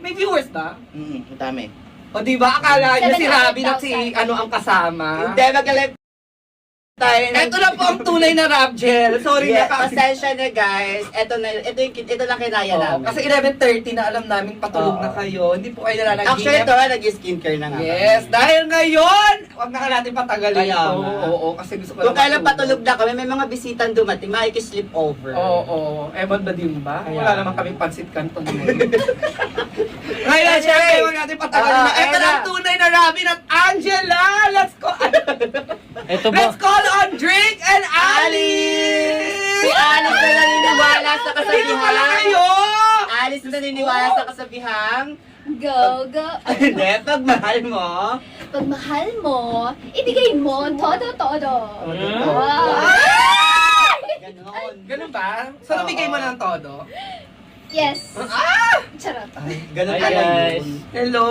May viewers ba? Madami. O diba, akala niyo si 700,000. Robin at si ano ang kasama? Hindi, mag-live tayo. Ito na po ang tunay na rap gel. Sorry Yeah, na kasi. pasensya na guys. Ito lang kinaya namin. Kasi 11:30 na alam namin patulog na kayo. Hindi po kayo nalalaginip. Actually, ito nga, nag-skincare na nga. Yes, dahil ngayon, wag na natin patagalin Kaya ito. nga. Oo, kasi gusto ko Kung lang kailan patulog na kami, may mga bisitang dumating, makikisleep over. Oo, ewan ba din ba? Kaya. Wala naman kami pansit kanton ngayon. Ngayon, syempre, huwag natin patagalin na. Ito na ang tunay na Robin at Angela! Let's go! Ito ba? Let's call on Drake and Alice! Si Alice na naniniwala sa Dito pala kasabihan. kayo! Alice na naniniwala sa kasabihang. Go, go. Hindi, pag mahal mo. Pag mahal mo, ibigay mo todo-todo. Wow. Ganon. Ganun ba? So, nabigay mo ng todo? Yes. Ah! Charot. Ganon Hi, pala guys. yun. Hello!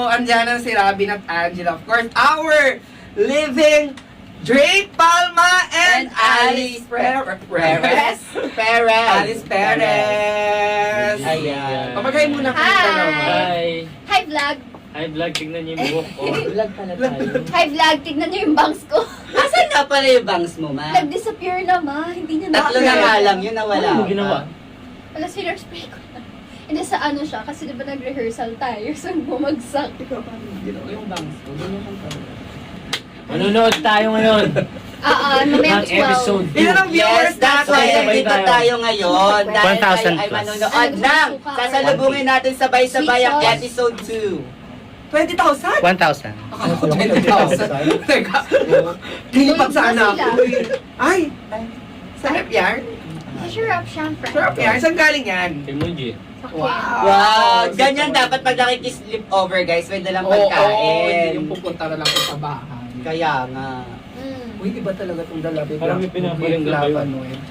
Andiyan na si Robin at Angela. Of course, our living Drake Palma and Alice Perez. Alice Perez. Ayan. Pamagay muna kayo Hi. dalawa. Hi! Hi vlog. Hi vlog, tignan niyo yung buhok ko. Vlog pala tayo. Hi vlog. Tignan niyo yung bangs ko. Asan nga pala yung bangs mo, ma? Nag-disappear na ma. Hindi niya Tatlo na nga lang yun, nawala. Ano mo ginawa? Wala, spray ko na. Hindi sa ano siya, kasi di ba nag-rehearsal tayo, so bumagsak. Yung bangs ko, ganyan lang pala. Manonood tayo ngayon. Mamaya Ng episode 2. Ilan ang viewers Yes, that's why Sabay nandito tayo. tayo ngayon. Dahil 1,000 ay plus. manonood ng sasalubungin natin sabay-sabay ang Sweet sauce. episode 2. 20,000? 1,000. Akala ko 20,000. Teka. Lilipad sana ako. Ay! Sarap yan? Sharap syempre. Sarap yan? Saan galing yan? Kay Muji. Wow! Ganyan dapat pag nakikisleep over, guys. May dalang Oo, pagkain. hindi yung pupunta na lang ko sa bahay. Kaya nga. Uy, iba talaga itong dalabi. Parang may pinapaling na kayo.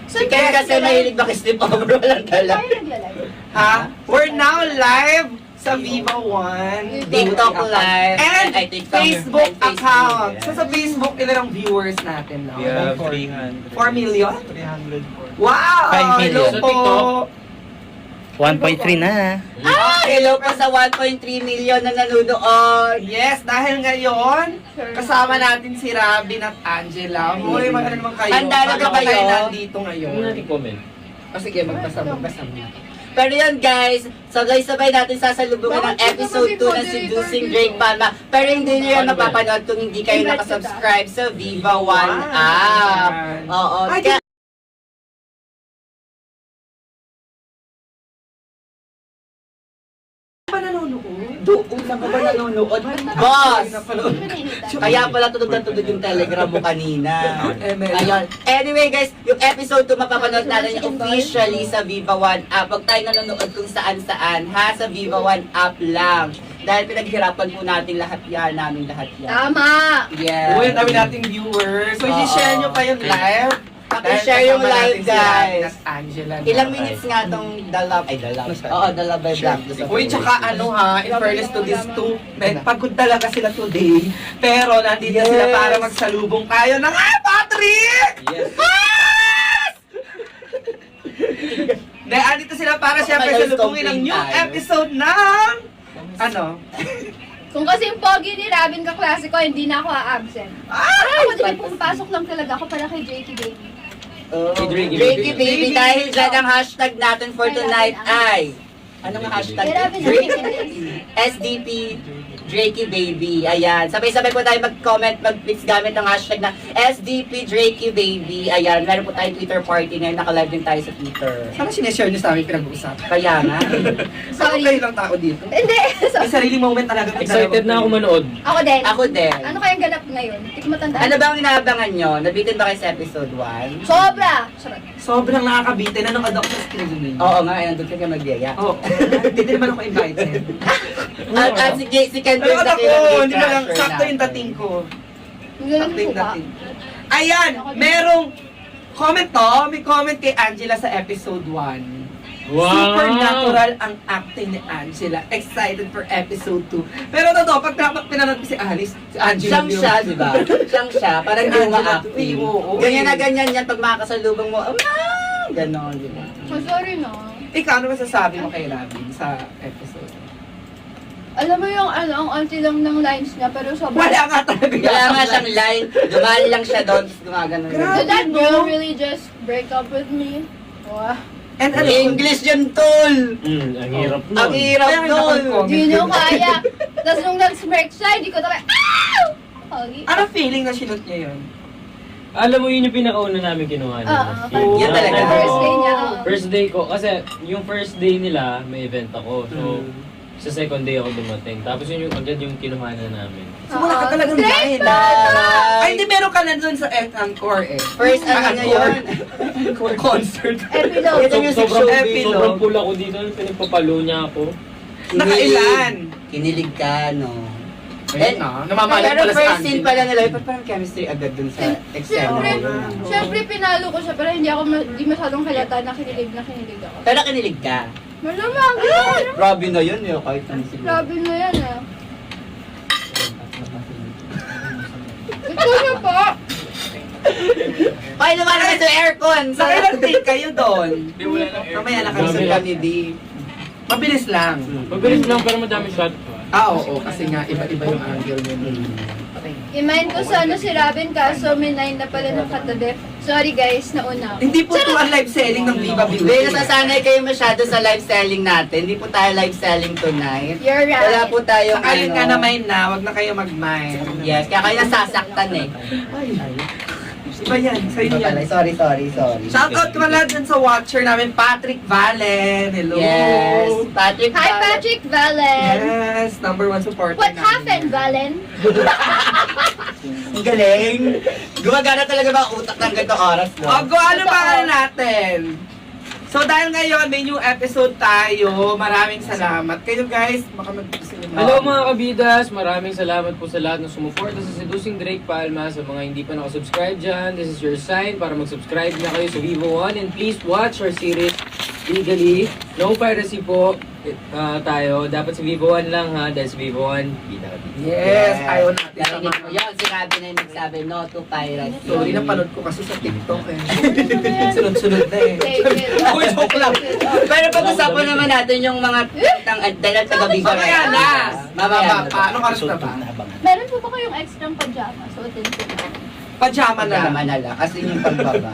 Si Ken kasi mahilig makisleep over, walang dala. Tayo naglalagay. Ha? We're now live sa Viva One. TikTok live. And Ay, TikTok. Facebook Ay, account. yeah. So sa Facebook, ilan ang viewers natin now? We have 300. 4 million? 304. Wow! 5 million. Hello Sa po! TikTok? 1.3 na. Hello po sa 1.3 million na nanonood. Yes, dahil ngayon, kasama natin si Robin at Angela. Muli, mag-ano naman kayo? Handa na ba Paano kayo? nandito ngayon? Huwag natin comment. O sige, magbasa mo. Pero yan guys, sabay-sabay natin sasalubungin ng episode 2 ng Seducing Drake Palma. Pero hindi nyo yan mapapanood kung hindi kayo nakasubscribe sa Viva One app. Oo. Ay, Kaya, ba nanonood? doon lang ba nanonood? Boss! Kaya pala tulog na tulog yung telegram mo kanina. Ayun. Anyway guys, yung episode 2 mapapanood natin yung officially sa Viva One app. Huwag tayo nanonood kung saan-saan ha, sa Viva One app lang. Dahil pinaghirapan po natin lahat yan, namin lahat yan. Tama! Yeah. Uy, ang dami nating viewers. So, i-share nyo pa yung live. Paki-share yung live, guys. Angela. Ilang minutes nga tong The Love? Ay, The Love. Oo, The Love by Black. Uy, tsaka ano ha, in fairness to these two, pagod talaga sila today. Pero nandito sila Yes. para magsalubong tayo ng Patrick! Yes. Dahil andito sila para siyempre Magaling salubungin ang new complain tayo. episode ng... Ano? Kung kasi yung pogi ni Robin kaklase ko, hindi na ako a-absent. Ako din, pumapasok lang talaga ako para kay Jakey Baby. Drakey Baby, dahil dyan ang hashtag natin for tonight ay... Anong hashtag? Kay Robin SDP Drakey Baby. Ayan. Sabay-sabay po tayo mag-comment, mag-mix gamit ang hashtag na SDP Drakey Baby. Ayan. Meron po tayong Twitter party ngayon. Naka-live din tayo sa Twitter. Sana sineshare nyo sa amin pinag-uusapan. Kaya nga. Sorry. Kayo lang tao dito. Hindi! May sarili moment talaga. Excited na ako manood. Ako din. Ako din. Ano kayang ganap ngayon? Hindi ko matandaan. Ano ba ang inaabangan nyo? Nabitin ba kayo sa episode 1? Sobra! Charot. Sobrang nakakabitin. Nanood ako sa screen. Oo nga, nandun ka magyaya. Oo. Hindi naman ako invited. At si Ken Burns Nanood na ako. Hindi ba lang crusher sakto yung natin. dating ko. Ang galing Sakto yung ko ba? dating. Ayan! Merong comment to. May comment kay Angela sa episode 1. Wow! Supernatural ang acting ni Angela. Excited for episode 2. Pero totoo, pag pinanood ko si Alice, si Angela. Siyang siya, di ba? Siyang siya, parang Si di Angela ma-acting. Tui, oo. Ganyan na ganyan yan pag makakasalubong mo. Ganon, di ba? Oh, sorry no. Ikaw, ano masasabi mo kay Robin sa episode? Alam mo yung ang anti lang ng lines niya, pero sobrang... Wala nga talaga yan. Wala nga siyang line. Dumali lang siya doon. Tapos gumagano. Grabe. Did that girl really just break up with me? Wow. And ano, English yun, tol! Ang hirap nun. Ang hirap, Kaya nga tol! nakapag-comment. Hindi nyo kaya. Tapos nung nag-smirk siya, hindi ko talaga... Ow! Pogi. ano feeling na sinot niya yun? Alam mo yun yung pinakauna namin kinuha nila. Oo. Yan talaga. First day niya, oo. First day ko, kasi yung first day nila, may event ako. So, sa second day ako dumating. Tapos yun yung agad yung kinuha na namin. So, wala ka talagang Straight line. Ay, hindi, meron ka na dun sa encore eh. First, ano Ah, niya yun? encore concert. Epilogue. Ito yung Sobrang, epilogue. sobrang pula ko dito. Pinagpapalo niya ako. Nakailan? Kinilig ka, no? Ayun na, namamalat Pero pala sa first auntie. scene pala nila, ba't parang chemistry agad dun sa external? Siyempre, pinalo ko siya, pero hindi ako di masyadong halata na kinilig ako. Pero kinilig ka. Malamang, Grabe na yun, eh, kahit ano siguro. grabe na yan ah. Ito na po. Ay, naman naman sa aircon! Sa ilang take kayo doon? Hindi, wala lang air. Mamaya na Kasi kami. kami di... Mabilis lang. Mabilis lang pero madami shot. Oo, kasi nga iba-iba yung angle niya. I-mind ko sana si Robin kaso may 9 na pala ng katabi. Sorry guys, nauna ako. Hindi po ito ang live selling ng Viva Beauty. Hindi, nasasanay kayo masyado sa live selling natin. Hindi po tayo live selling tonight. You're right. Wala po tayo Sa alin nga na mine na, wag na kayo mag-mine. Yes, kaya kayo nasasaktan eh. Iba yan, sa inyo yan. Sorry. Shoutout ko pala dun sa watcher namin, Patrick Valen. Hello. Yes, Patrick. Hi Patrick Valen. Yes, number 1 supporter What namin. happened, Valen? Ang galing. Gumagana talaga ba ang utak ng ganitong oras, no? Ogo, ano ba natin? So dahil ngayon may new episode tayo, maraming salamat. Kayo guys, baka mag-gusto nyo. Hello mga kabidas! Maraming salamat po sa lahat ng sumuporta sa Seducing Drake Palma. Sa mga hindi pa nakasubscribe dyan, this is your sign para mag-subscribe na kayo sa Vivo One. And please watch our series legally. No piracy po tayo. Dapat sa Vivo One lang ha, dahil sa Vivo One, bida ka dito. Yes, ayaw natin sa Narinig mo mga... yun, sinabi na yung nagsabi, no to piracy. Sorry, napanood ko kasi sa TikTok eh. Sunod-sunod na eh. Take it. Uy, joke lang. Pero pag-usapan naman natin yung mga dahil taga-bigo Mamaya na. Mamaya na. Paano oras na ba? Meron po ba kayong extra pajama? Suotin ko na. Pajama na lang. Pajama na lang, kasi yung pagbaba.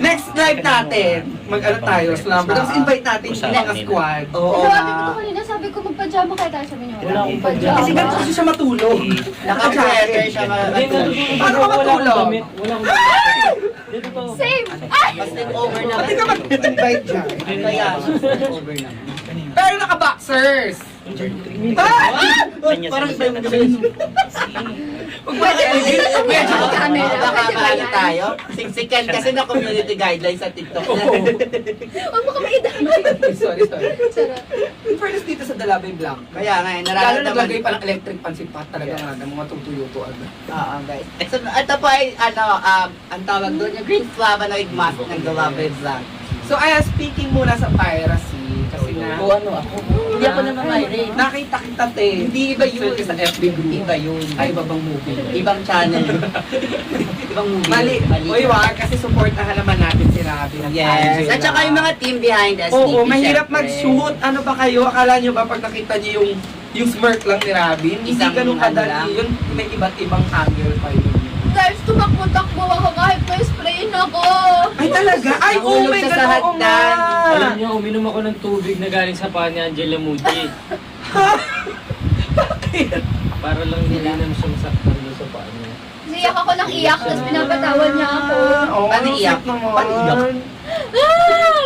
Next live natin, mag-ano tayo, slumber. Tapos invite natin yung mga squad. Oo Sabi ko nga. kanina, sabi ko magpajama kayo tayo. Sabi niyo, Wala akong pajama. Kasi ganito kasi siya matulog. Naka-pressure siya Hindi, matulog. Paano ka wala akong matulog? damit. Wala akong damit. Dito to. Same! Ay! Mas over na. Pati ka mag-invite dyan. Kaya, over na. Pero naka-boxers. Parang iba yung Pwede Medyo camera. Baka Pwede ba paano yan? tayo? Siksikan kasi na community guidelines sa TikTok. Huwag mo kami idamay. Sorry. Sarap. In fairness dito sa Dalabay Blanc. Kaya nga, Lalo nararamdaman. naglagay pa ng electric pan si Pat talaga nga ng mga tutuyo-to agad. Oo, guys. So, ito po ay, ang tawag doon, yung green flavonoid mask ng Dalabay Blanc. So, speaking muna sa piracy, kasi nga, Hindi ako naman mayroon. nakita kita te. Hindi iba yun. Sa FB group. Iba yun. Ay, iba bang movie? Ibang channel. Ibang movie. Mali. Uy, wag, kasi supportahan naman natin si Robin at Yes. Angela. At saka yung mga team behind us. Oo, Nikki, mahirap syempre. mag-shoot. Ano ba kayo? Akala nyo ba pag nakita nyo yung smirk lang ni Robin? Hindi Isang ganun ano kadali. lang. Yun, may iba't ibang angle pa yun. Guys, tumakbo-takbo ako kahit may sprayin ako. Ay talaga? Ay, oh Nahulog my siya God, sa oo nga! Alam niyo, uminom ako ng tubig na galing sa paa ni Angela Muji. Para lang hindi naman siya masaktan doon sa paa niya. Iyak ako ng iyak, tapos pinapatawan niya ako. Oo, Paano iyak? sweet naman. Paano iyak?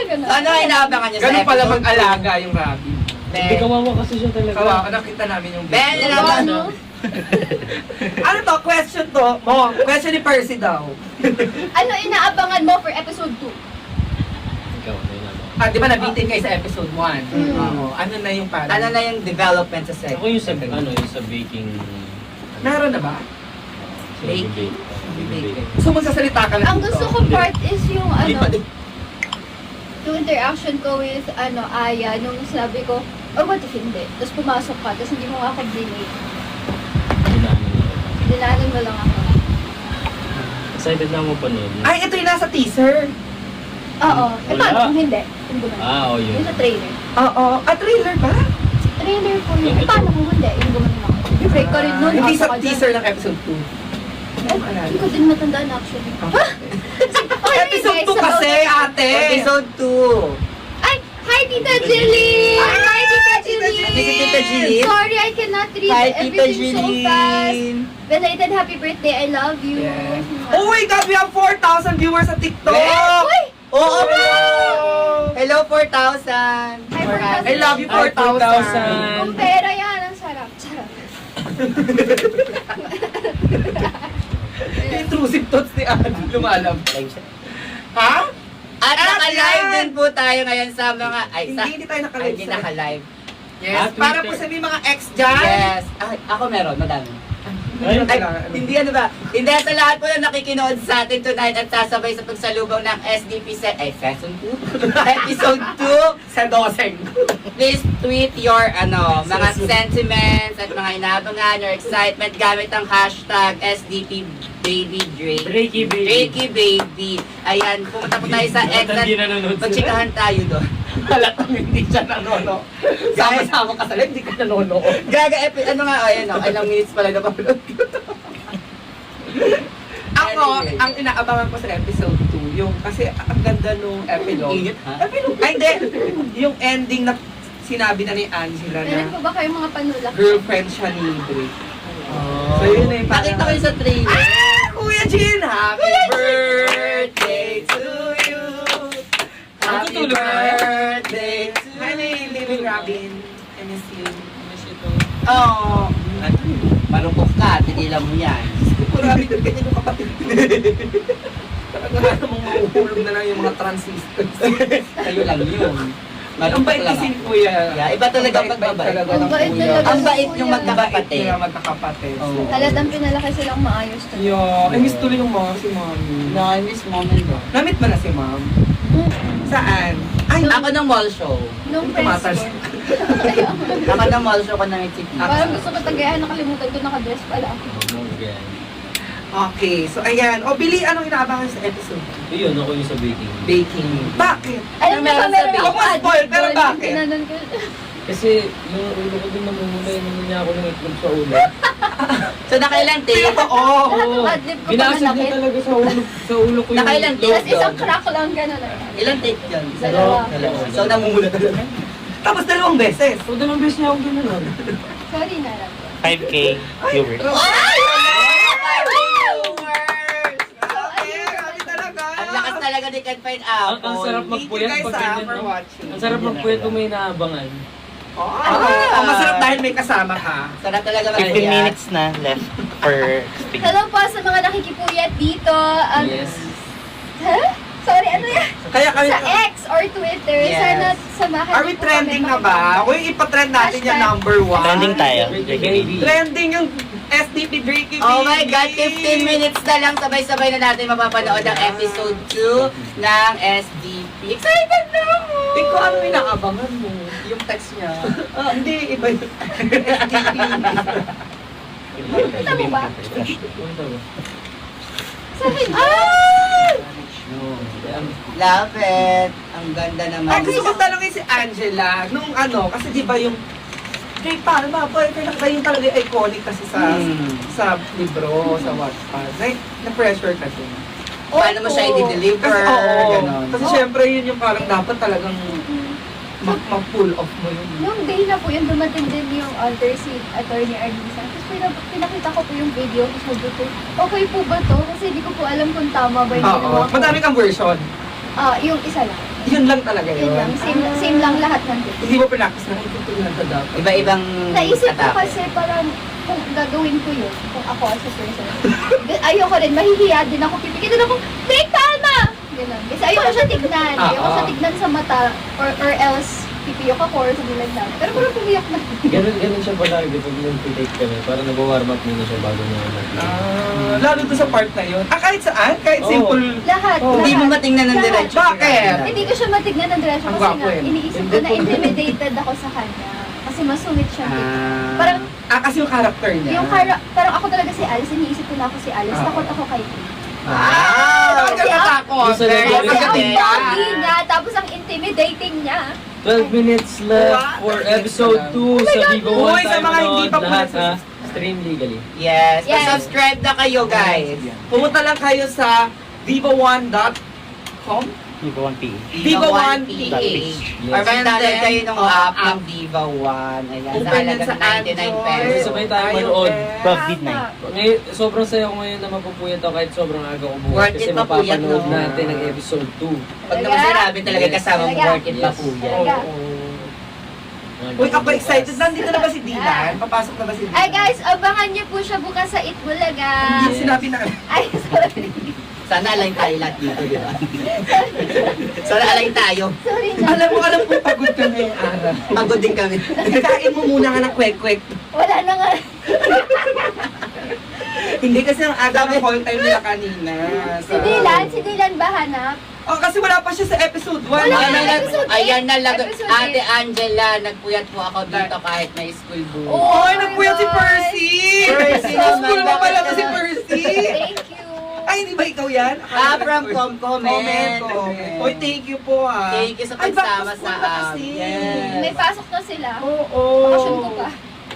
Ganun. Ano ay inaabangan niya sa Ganun pala episode? mag-alaga yung Robin. Hindi kawawa kasi siya talaga. Kawawa, nakita namin yung Ben, video. nalaman Ano? Ano to? Question to? Mo, question ni Percy daw. Ano inaabangan mo for episode 2? Ikaw, ano yun ako. Di ba nabitin kayo sa episode 1? Mm. Oo. Ano na yung parang? Ano na yung development sa second? Ako yung sa, yung sa baking... Meron na ba? Sa Bake. bake. So magsasalita ka na Ang dito? gusto ko part is yung Hindi pa din. yung interaction ko with Aya nung sinabi ko, oh what if hindi? Tapos pumasok ka, tapos hindi mo nga ako dinate. Dinanan mo lang ako. Excited na ako panood. Ay, ito yung nasa teaser. Oo. Eh Wala. paano kung hindi? Kung gumawa. Oo, yun. Yung sa trailer. Oo. Trailer ba? Trailer po yun. Eh, paano kung hindi? Yung gumanon ako. Break ko rin nun. Hindi Asa sa ka dyan. teaser ng episode 2. Hindi ko din matandaan actually. Okay, Episode guys, 2 kasi, about- ate! Episode 2. Ay! Hi, Tita Jilly! Hi, Tita Tita Jilly! Jilly. Sorry, I cannot read Hi, Tita everything so fast. Jeline. Belated happy birthday, I love you. Yes. Oh my God, we have 4,000 viewers sa TikTok! Uy! Oo, Hello! hello 4,000. Hi, 4,000. I love you, 4,000! Kung pera yan, ang sarap. Sarap. Intrusive thoughts ni Ann, lumalab. Ha? At naka-live yan. din po tayo ngayon sa mga... Hindi tayo naka-live. Hindi naka-live. Yes, Ah, para Twitter. po sa may mga ex dyan. Yes. Ay, ako meron, madami. Ay, hindi ano ba? Hindi sa lahat po na nakikinood sa atin tonight at sasabay sa pagsalubong ng SDP Season 2? Episode 2. Sa doseng. Please tweet your mga sentiments at mga inaabangan, your excitement gamit ang hashtag SDP Baby Drake. Drakey baby. Drakey Baby. Ayan, pumunta po tayo sa X at Hindi nanonood sila. magchikahan tayo doon. Halatang hindi siya nanono. Sama-sama ka sa live, hindi ka nanono. Ilang minutes pala na upload ko. Ako, Anyway. ang inaabangan ko sa episode 2, yung kasi ang ganda nung epilogue. Init, ha? Epilogue? Ay, hindi. Yung ending na sinabi na ni Angela Meron na po ba kayong mga panulak? girlfriend siya ni Drake. Oh. So yun na yung Pakita ko yun sa trailer. Kuya Jean, happy birthday to you. Happy Natutulog na? birthday to you. Hi, Living Robin. I miss you. Oo. Marupok ka, tigilan mo yan. Marami din ganyan yung kapatid ko. Talaga nga namang mahuhulog na lang yung mga transistors. Kayo lang yun. Ang Marupok bait lang kasi ako. ni Kuya. Yeah, iba talaga Ang pag mabait. talaga Ang ng bait Kuya. talaga. Ang bait yung Bait magkakapatid. nila magkakapatid. Oo. Talagang pinalaki silang maayos to. Yo, I miss tuloy yung mga si Mommy. No, I miss moment ko. Namit ba na si Mom? Saan? Ay, Ako ng mall show. Nung Tumatas. press ko. Ako ng mall show ko ng HCP. Parang gusto ko tagayan, nakalimutan ko nakadress pala ako. Okay, so ayan. O, Billy, anong inaabangan sa episode? Yun, ako yung sa baking. Baking. Bakit? Alam mo ba, meron Ako ako ma-spoil, pero doon. bakit? Tinanon ko. Kasi yung ulo ko din namumulay, hindi niya ako ng itlog sa ulo. So, nakailan tape? Oo. Lahat ng adlib ko Binasag niya pananakit. talaga sa ulo ko yung Nakailan itlog. Tapos isang crack lang gano'n. Ilang tape yun? Dalawa. So, namumula talaga. Tapos 2 beses. So, dalawang beses niya ako gano'n. Sorry na lang. 5K viewers. Okay, grabe talaga. Ang lakas talaga ni Can Find Ang Apple. sarap Thank you magpuyat guys pag for ganyan, no? watching. Ang sarap magpuyat kung may naabangan. Oh, masarap dahil may kasama ka. Sarap talaga 15 magpuyat. minutes na left for speak. Hello po sa mga nakikipuyat dito. Yes. Huh? Sorry, ano yan? Kaya kami, Sa X or Twitter. Yes. Sana samahan are we niyo po trending kami na ba? Kung ipatrend natin yung Hashtag. number 1. Trending tayo. Baby. Trending yung SDP Drakey Oh my Baby. God, 15 minutes na lang. Sabay-sabay na natin mapapanood ang episode 2 ng SDP. Excited na ako! Ikaw, ano inaabangan mo? Yung text niya. Hindi, iba yung SDP. Kita mo ba? Punta ba? Sa akin. Love it. Ang ganda naman. Ay, gusto ko tanongin si Angela, nung ano, kasi di ba yung Drake paano ba? Kailan ba yung talaga iconic kasi sa libro, sa Wattpad? Na-pressure kasi. Paano mo siya i-deliver? Kasi, oo. Ganon. Kasi syempre yun yung parang dapat talagang ma-pull off mo yun. Nung day na po yun, dumating din yung alter si Attorney Arlisa. Tapos pinakita ko po yung video. Tapos sabi ko, okay po ba to? Kasi hindi ko po alam kung tama ba yung Oo. ginawa ko. Madami kang version. Yung isa lang. Yun lang talaga Yun yun. lang. Same lang lahat ng day. Hindi mo pinakis na ito yung dapat. Iba-ibang Naisip ko atake. kasi parang kung gagawin ko yun, kung ako as a person, ayoko rin, mahihiya din ako, pipikitin ako, Drake, tama! Ganun. Kasi ayoko siya tignan. Ayoko siya tignan sa mata, or else, pipiyok ako or something like that. Pero parang pumiyak na. Ganun siya palagi pag nag-take kami. Parang nag-warm up muna siya bago niya Lalo doon sa part na yun. Kahit saan? Kahit Oo. simple. Lahat, Oh. Hindi lahat. mo matingnan ng Lahat. diretso. Bakit? Hindi ko siya matignan ng diretsyo Ang kasi gwapo nga, eh. iniisip ko na intimidated ako sa kanya. Kasi masungit siya. Parang, Kasi yung character niya. parang ako talaga si Alice, iniisip ko na ako si Alice, Oo. takot ako kay Kate. Bakit ka natakot? Yung sa Very Kasi ang magaling pogi ka. niya, tapos ang intimidating niya. 12 minutes left for episode 2 sa Vivo One Uy, sa Time mga hindi Manood. pa po Lahat nagsus- ha, stream legally. Yes. Yes. Subscribe na kayo, guys. Pumunta lang kayo sa vivo1.com. Vivo 1 PH. Vivo One PH. Yes. Or mag-download kayo ng Oh, app app. ng Viva One. Ayan, sa Open yan halagang sa 99 Android. pesos. Sabay tayo manood. 12 midnight. Ngayon, sobrang saya ko ngayon na mapupuyat ako kahit sobrang aga ko buhat Worth kasi it mapuyat, mapapanood no? natin ang episode 2. Pag naman sinabi talaga kasama mo, Talaga? worth it pa Yes. po yan. Talaga. Uy, ako excited. Nandito na ba si Dylan? Papasok na ba si Dylan? Ay guys, abangan niyo po siya bukas sa Itbulaga. Hindi sinabi na. Ay, sorry. Sana align tayo lahat dito, di ba? Sana align tayo. Sorry na. Alam mo, pagod ka ngayong araw. Pagod din kami. Kain mo muna nga ng kwek-kwek. Wala na nga. Hindi kasi ang aga ng call time nila kanina. Si Dylan ba hanap? Oh, kasi wala pa siya sa episode 1. Wala Ayan na, na, episode ayan na lang. Episode Ate 8. Angela, nagpuyat po ako dito kahit may school book. Oh, Oy, nagpuyat si Percy! Percy Sa school naman, mo pala to bakit si naman? Percy! Thank you. Ay, hindi ba ikaw yan? From comment. Comment. Oy, thank you po ah. Thank you sa Ay, pagsama back to sa school na app. kasi. May Yes. pasok na sila. Oo. Bakasyon ko pa.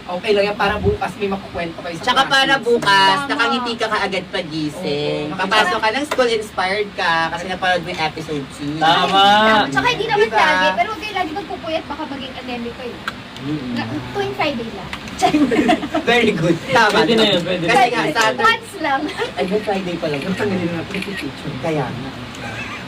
Okay lang yan, para bukas may makukwento kayo sa Tsaka para classes. bukas, Tama. nakangiti ka kaagad pagising. Oo. Papasok ka ng school, inspired ka kasi napanood mo yung episode 2. Tama. Tsaka hindi naman Diba? lagi, pero huwag kayo lagi magpupuyat, baka maging anemic kayo. Tuwing Friday lang. Very good. Tama. Pwede na yun, pwede. Kasi nga, Saturday. Once lang. Ay, good Friday pa lang. Tanggalin natin yung picture. Kaya nga.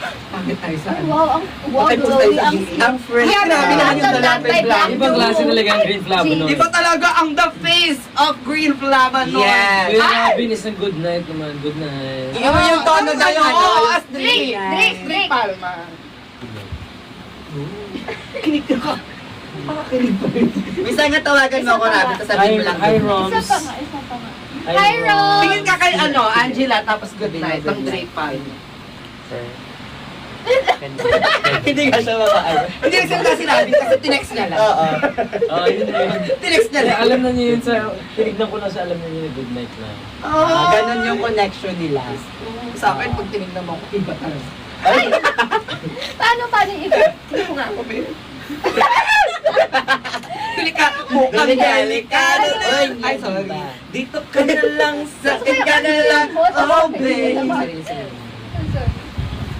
Pagit tayo sa ano. Wow, Okay, post tayo sa GC. Ang fresh Kaya grabe naman yung dala kay Blanc. Ibang klase talaga ang green flavonoid. Iba talaga ang the face of green flavonoid. Yes. Kuya Robin is a good night naman. Good night. Iba yung tono na yung ano. as Drake, Drake, Drake. Palma. Kinig ka. Kinig pa rin. Minsan nga tawagan mo ako, Rabi, tapos sabihin mo lang. Hi, Isa Roms. pa nga, isa pa nga. Hi, Hi, Ron. Tingin ka kay ano, Angela, tapos good night, ng Drake Palma. Hindi ka siya makaano. Hindi nagsalita si Robin kasi tinext niya lang. Oo. Oh, yun na yun. Tinext niya Kaya lang. alam na niyo yun sa... Tinignan ko na sa alam na niyo na good night na. Ganon yung connection nila. Sa akin, pag tinignan mo ako, iba talaga. Paano yung iba? Hindi ko nga. Tulika, mukhang Delikado. delikado. Ay, sorry. Dito ka na lang sa akin ka na lang. Oh, babe.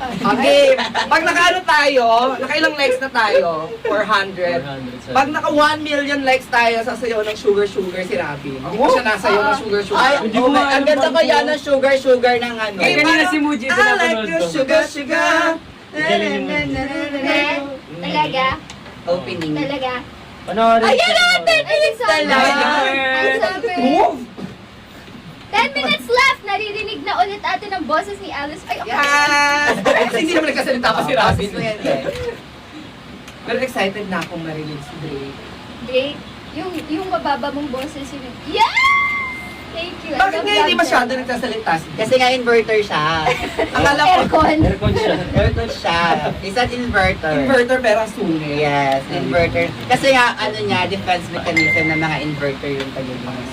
Okay, pag naka-ano tayo, nakailang likes na tayo? 400. 400. Pag naka 1 million likes tayo, sasayaw ng sugar si Robin. Hindi pa siya nasayaw ng sugar. Ay, Hindi ko nga ang alam ganda bang kaya to. ng sugar ng ano. Eh, kanina si Muji, I like pinapanood your ko. sugar. Galing mo. Talaga? Opening. Talaga? Panoorin. Ayan na, 10 minutes na lang. Ay, sabi. Move! 10 minutes left! Naririnig na ulit atin ang boses ni Alice. Ay, okay. Yes! Kasi hindi naman nagkasalita pa si Robin. Mo yan eh. Pero excited na akong marinig si Drake. Drake, yung mababa mong boses yun. Yes! Thank you. Bakit nga hindi masyado nagsasalita si Drake? Kasi nga inverter siya. Ang alam ko, Aircon. Aircon siya. Inverter siya. Isang inverter. inverter pero sungit. Yes, inverter. Kasi nga, ano niya, defense mechanism ng mga inverter yung pag-ibig.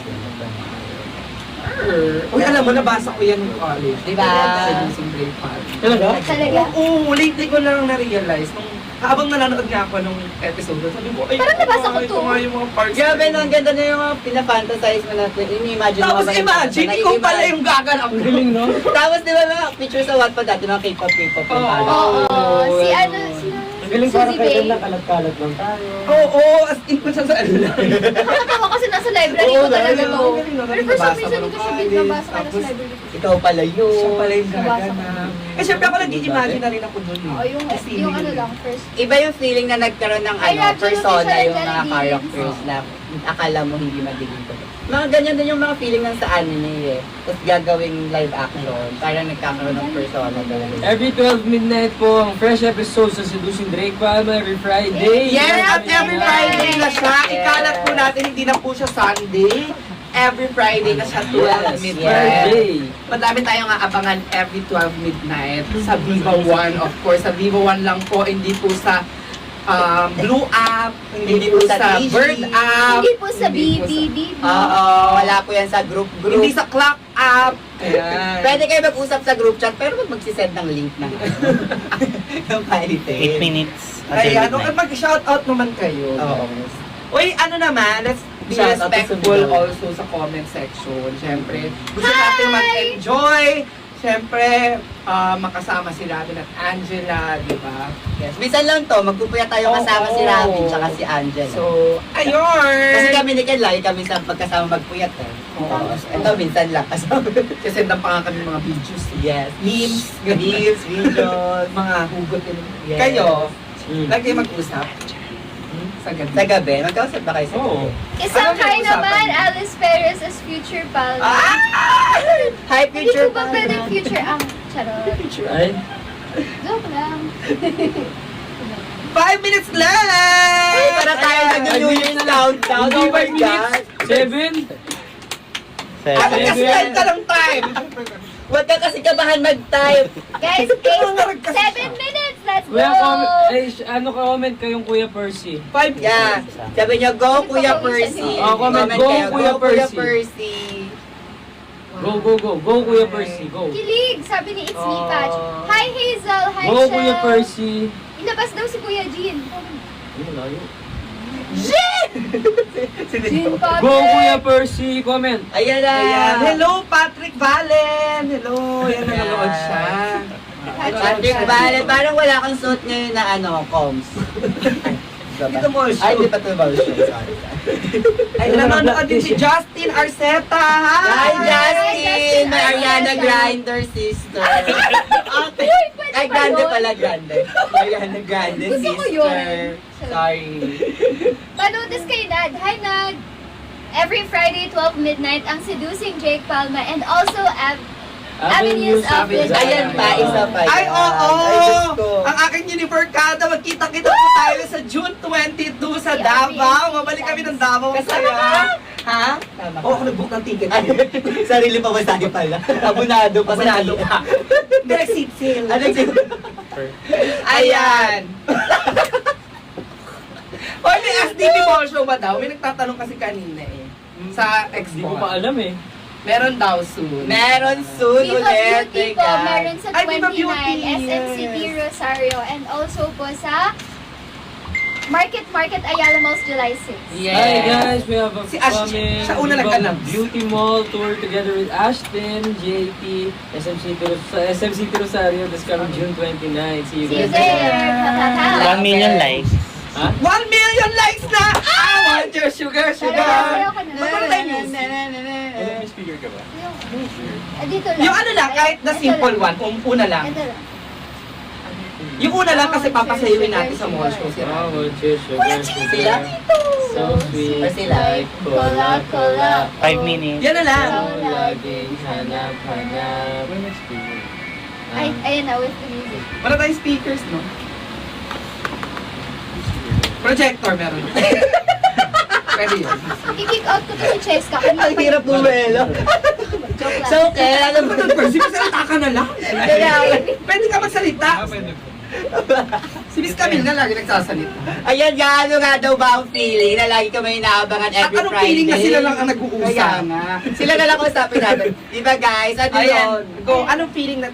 Uy, alam mo, nabasa ko yan ng college. Diba? Sa using Drake Pal. Talaga? Talaga? Oo, lately ko lang na-realize. Habang nanonood nga ako nung episode, sabi ko, ay, Parang nabasa ko ito to. nga yung mga parts. Grabe no, ang ganda na yung mga pinafantasize mo na, ini-imagine mo. Tapos habang- imagine, ikaw pala yung gaganap. Ang galing, no? Tapos di ba mga picture sa Wattpad dati, mga K-pop yung Oo. ano. Oo. Si ano, si Ang galing parang Suzy kayo Bay. lang kalat-kalat lang tayo. Oo, as in kung saan saan lang. Nakakatawa kasi nasa library Oo, ko talaga galing, to. galing, no? Pero for some Nabasa reason, ko hindi ko nung siya college, binabasa ka nasa tapos- library ko. Ikaw pala yun. Siya pala yung Nabasa ko. gaganap. Eh, syempre ako nag-i-imagine na rin ako dun. Oo, yung ano lang, first. Iba yung feeling na nagkaroon ng Ay, ano, Roger, persona yung yung mga Jollibee. characters na akala mo hindi magiging ko. Mga ganyan din yung mga feeling ng sa anime eh. Tapos gagawing live action. Parang nagkakaroon ng persona doon. Every 12 midnight po, ang fresh episode sa Seducing Drake Palma every Friday. Yes, at every Friday na siya. Ikalat po natin, hindi na po siya Sunday. Every Friday na siya 12 Yes, midnight. Friday. Madami tayong aabangan every 12 midnight sa Viva One. Of course, sa Viva One lang po, hindi po sa Blue app, hindi po sa DG. Bird app, Hindi po sa hindi po BBB. Oo, wala po yan sa group. hindi sa Clock up. Ayan. Pwede kayo mag-usap sa group chat, pero wag magsisend ng link ng ng 8 minutes. Ayan, Until midnight. mag-shoutout naman kayo. Oo. Uy, ano naman, let's be Shout out to respectful Sundalo. also sa comment section. Siyempre, gusto natin mag-enjoy. Siyempre, makasama si Robin at Angela, di ba? Yes. Minsan lang to, magpupuya tayo kasama si Oo. Robin tsaka si Angela. So, ayun! kasi kami ni Ken, lagi kami sa pagkasama magpuyat eh. Oo. Ito, minsan lang kasama. Kasi pa nga kami mga videos. Yes. Memes. Memes, videos. Mga hugot din. Yes. Kayo, Mm. lagi mag-usap. Sa gabi. Sa gabi, magkausap ba kayo sa Oo. gabi? Isang Ano hi pinag-usapan naman, niyo? Alice Perez as future pal. Hi, Hindi future ko ba pwedeng future ang charot? Ay, Joke lang. 5 minutes left! Ay, para tayo nag-New Year's countdown. Hindi Oh my 5 minutes. God. 7? Ano Seven. kasi time ka ng time? Huwag ka kasi kabahan mag-type. Guys, Ikaw nga nagkasya. 7 minutes, let's go! Kuya, comment kayong Kuya Percy. 5 Yeah. Sabi niyo, go Kuya Percy. Oh, comment, go, kayo, Kuya go Kuya Percy. Percy. Go, go, go. Go, Kuya Percy. Go. Kilig, sabi ni It's Me Oh. Patch. Hi Hazel, hi Go, Shell. Kuya Percy. Ilabas daw si Kuya Jean. Ay, malayo. Jean Potter. Go, Kuya Percy. Comment. Ayan na. Ayan. Hello, Patrick Valen! Hello! Yan, nanonood siya. Patrick Ballet, parang wala kang suot ngayon na ano, coms. Dito mo Ay, show. hindi pa ito ba show? Sorry. Ay, nanonood din si Justin Arceta. Hi, Justin! Justin! My Ariana Ariana. Grande sister. Okay. Uy, pwede Ay, ba Grande yun? pala, Grande. Ariana Grande Gusto ko sister. yun. Sorry. Panoodis kay Nad. Hi Nad! Every Friday, 12 midnight, ang seducing Jake Palma and also Avenues of Desire. Ayan pa, isa pa yan. Ay, oo! Ay, Diyos ko. Ang aking Univercada, magkita-kita po tayo sa June 22 sa Si Davao. Mabalik kami ng Davao. Kasama Masaya. ka? Ha? Tama Oo, ka. ako nag-book ng ticket. Ay, sarili pa ba tayo pala? Abunado pa sa Abunado tiyan. pa. Hindi, seat sale. Ano yung Ayan. Oy, may SDB Mall Show ba daw? May nagtatanong kasi kanina eh. Sa Hindi ko Expo. pa alam eh. Meron daw soon. Meron soon Viva ulit. Beauty teka. po, meron sa Ay, Viva 29, Beauty, SM City Rosario, and also po sa Market Ayala Malls July 6. Yes. Hi guys, we have a Si Ash, coming siya una Viva nag-announce. Beauty Mall tour together with Ashton, JP, SM City Rosario this coming June 29. See you See you guys there! Ha, ha, ha. 1 million likes. Ha? 1 million likes na! I want your sugar, Sayo sugar! ka na. Magkano tayo news? May speaker ka ba? Dito lang. Yung ano lang, kahit the Ito simple lang. one, una lang. Ito lang. Yung una lang kasi papasayuin natin sa mall show si Oh, Rami. well, cheers, sugar, Kuya, cheese sila? So sweet, Or sila? like cola, Cola. 5 minutes. Yan na lang. Ikaw laging hanap-hanap. Ay, ayan na, with the music. Wala tayong speakers, no? Projector meron. Pwede yun. I-kick out ko to si Cheska. Ang hirap bumelo. Joke lang. So, okay, alam mo. Kasi magsalita ka na lang. Pwede ka magsalita. Si Miss Camille nga lagi nagsasalita. Ayan, gaano nga daw ba ang feeling na lagi kami inaabangan At every anong Friday? feeling na sila lang ang nag-uusap? Kaya nga. Sila na lang usapin natin. Diba guys? Ano yun? Ayan, go. Anong feeling na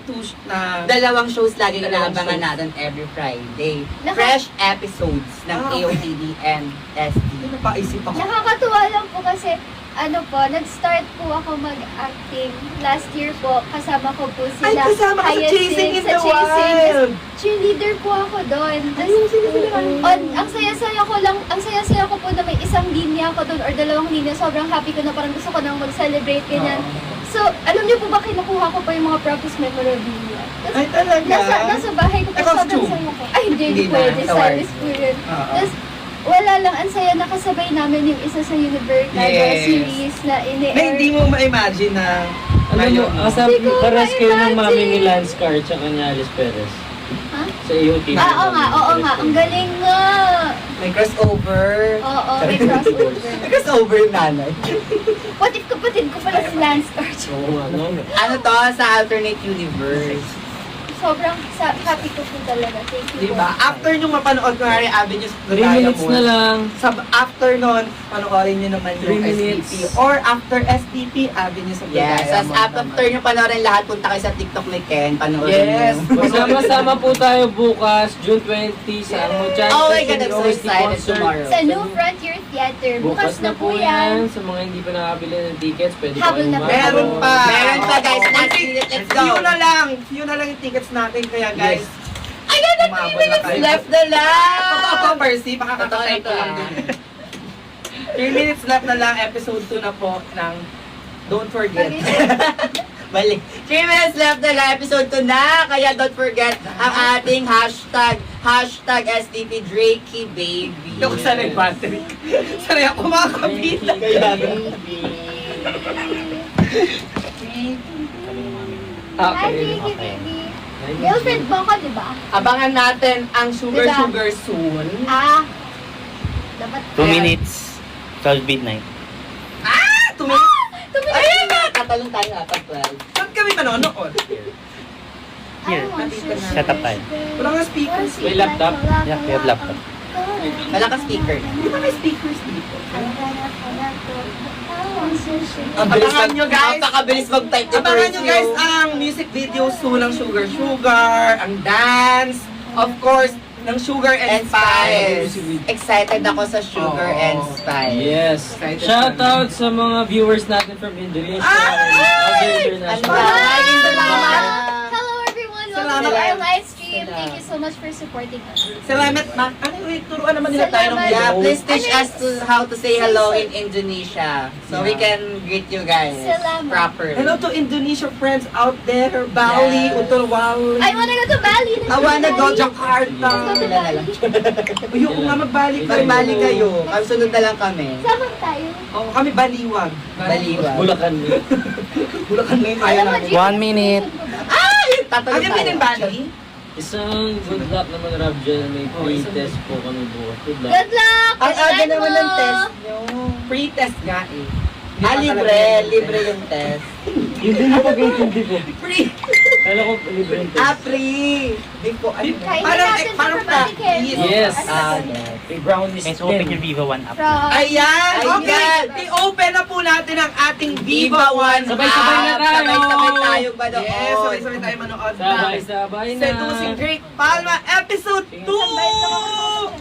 na Dalawang shows lagi Dalawang inaabangan shows. natin every Friday. Naka- Fresh episodes ng Ah, okay. AOTD and SD. Hindi napaisip ako. Nakakatuwa lang po kasi ano po, nag-start po ako mag-acting last year po. Kasama ko po Ay, sila. kasama ka sa Hyacinth, Chasing in sa the Chasing. Wild. Cheerleader po ako doon. Ay, yung sinisiguraan. Ang saya-saya ko lang, ang saya-saya ko po na may isang linya ako doon or dalawang linya. Sobrang happy ko na parang gusto ko nang mag-celebrate ganyan. So, alam niyo po ba kinukuha ko pa yung mga practice memorabilia? Tapos, Ay, talaga? nasa bahay ko po, Ay, sobrang costume? saya ko. Ay, hindi Hindi na, pwede. sa work. Stylist po yun. Oo. Tapos, wala lang, ang saya nakasabay namin yung isa sa Univercada Yes. series na ini-air. Na hindi mo ma-imagine na Alam mo, ngayon, no? asap, Hindi ko pares kayo ng ma-imagine. mami ni Lance Carr tsaka ni Alice Perez. Ha? Sa AOTD. Oo nga. Ang galing nga. May crossover. Oo, may crossover. May crossover yung nanay. What if kapatid ko pala si Lance Arch? Oo nga, no? Ano to? Sa alternate universe. sobrang happy ko po talaga. Thank you Diba? po. After nyo mapanood ko Harry Avenues 3 minutes na lang. After nun, panoorin nyo naman yung 3 minutes. SDP. Or after SDP, Avenues of the Yes, as Diamond after nyo panoorin lahat, punta kayo sa TikTok ni Ken, panoorin Yes. nyo. Magsama-sama po tayo bukas, June 20, sa Ang Chances Oh my God, I'm in the so OST excited concert. tomorrow. Sa New Frontier Theater. Bukas na po yan. Sa mga hindi pa nakabili ng tickets, pwede Habol na kayong po. Meron pa. Meron pa, guys. Last minute, let's go. Few na lang yung tickets natin. Kaya guys, Ayan na, 3 minutes left na lang! Ako, Percy, pakakakatay ko Totoo lang na din. 3 minutes left na lang, episode 2 na po ng Don't Forget. Balik. 3 minutes left na lang, episode 2 na. Kaya don't forget ang ating hashtag SDP Drakey Baby. Yung sanay battery. Sanay ako makakabita. Hi, Okay. Vicky, baby. Girlfriend mo ko, di ba? Abangan natin ang Sugar Diba? Sugar soon. Dapat 2 minutes. 12 midnight. Ayun na! Tatalong tayo apat, 12. Saan kami manonood? Here. Nandito na. Set up tayo. Wala nga speakers. May laptop? Yeah, we have laptop. Wala ka speaker. Hindi ba may speakers dito? Abangan Abangan nyo, guys. Napakabilis mag-type ni Abangan nyo Percy, guys oh. ang music video soon ng Sugar Sugar, ang dance, of course, ng Sugar and And Spice. Spice. Excited ako sa Sugar Oo. and Spice. Yes. Excited Shout out sa mga viewers natin from Indonesia Ay! and other Ang international. maraming salamat. Hello everyone, welcome Salamat. to our live stream. Thank you so much for supporting us. Salamat, ma. Ano, wait, turuan naman nila tayo ng Salamat. Yeah, hello. please teach us how to say hello in Indonesia so we can greet you guys Salamat. properly. Hello to Indonesia friends out there, Bali, Yes. Utulwal. I wanna go to Bali. I wanna go Jakarta. Let's go to Bali. Ayoko nga magbalik kayo. Magbali kayo. Kami sunod na lang kami. Sama tayo. Oo, kami baliwag. Baliwag. Bulacan. Bulacan lang yung kaya Alam mo, namin. Jim, 1 minute. Tatanong Have you been in Bali? Isang good luck naman, Rob, dyan. May free test po kami bukas. Good luck. Good luck! Ang aga Ano? naman ng test nyo. Free test nga eh. Libre. Libre yung test. Hindi na pag-intindi ko. Free! Kala ko libre yung test. Free! Di po, ano? Kainin Parang- natin sa parang dramatic practice. hair. Yes. Ano ba yun? yes. May brownies Guys, open din. your Viva One app. From... Ayan! Okay! Ayan. I-open na po natin ang ating Viva Viva One. Sabay-sabay na tayo. Sabay-sabay tayo ba doon? Yes, sabay-sabay tayo manood na. Sabay-sabay na. Seducing Drake Palma, episode 2!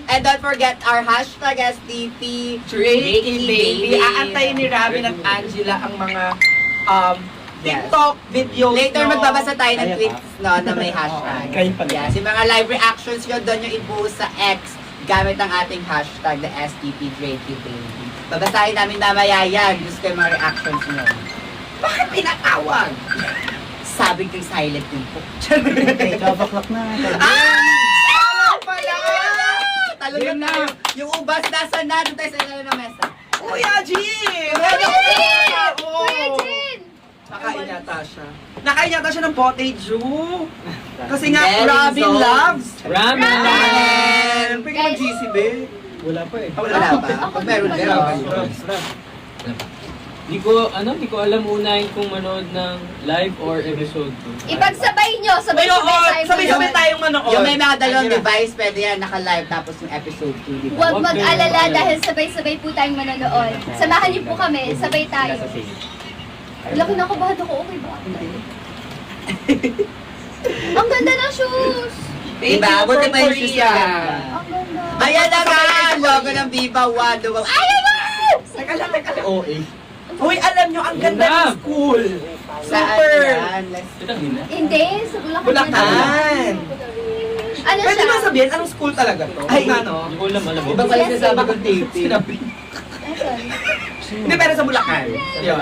And don't forget our hashtag SDP Drakey Baby. Aantayin ni Robin at Angela ang mga TikTok videos Later nyo. magbabasa tayo ng tweets no, na may hashtag. Yes, yung mga live reactions nyo doon yung ibuo sa X gamit ang ating hashtag, the SDP Drakey Baby. Babasahin namin mamaya yan. Gusto ko yung mga reactions nyo. Bakit pinatawag? Sabi ko'y silent din po. Okay, 12 o'clock na. Alam pala! Talo na tayo. Yung ubas nasa na. Doon tayo sa ilalim ng mesa. Kuya Jim! Kuya Jin! Oo. Kuya Jin! Nakain yata siya. Nakain yata siya ng potato. Kasi nga, Very Robin so. loves Ramen! Ramen! Pwede mo GC, be? Wala pa eh. Wala Wala pa. pa. Pag meron din. Di ko alam unahin kung manood ng live or episode 2. Ipagsabay nyo, sabay-sabay tayo. Sabay-sabay tayong manood. Yung may mga dalawang device, pwede yan, naka-live tapos yung episode 2, di ba? Huwag mag-alala dahil sabay-sabay po tayong manonood. Samahan niyo po kami, sabay tayo. Laki na kabahan ako, okay ba? Ang ganda ng shoes! Thank Diba? you Buti from pa yung shoes Korea. na. Ang ganda. Ayan na nga! Logo ng Viva One. Ayan na! Teka lang. Uy, alam nyo, ang ganda Ganda. ng school. Saan Super. yan? Kitang ina. Hindi, sa Bulacan. Bulacan. Ano Pwede siya? ba sabihin, anong school talaga to? Ay, ano? Hindi ko alam mo. Iba pala sinasabi kong taping. Sinabi. Asan? Hindi, pero sa Bulacan. Yun.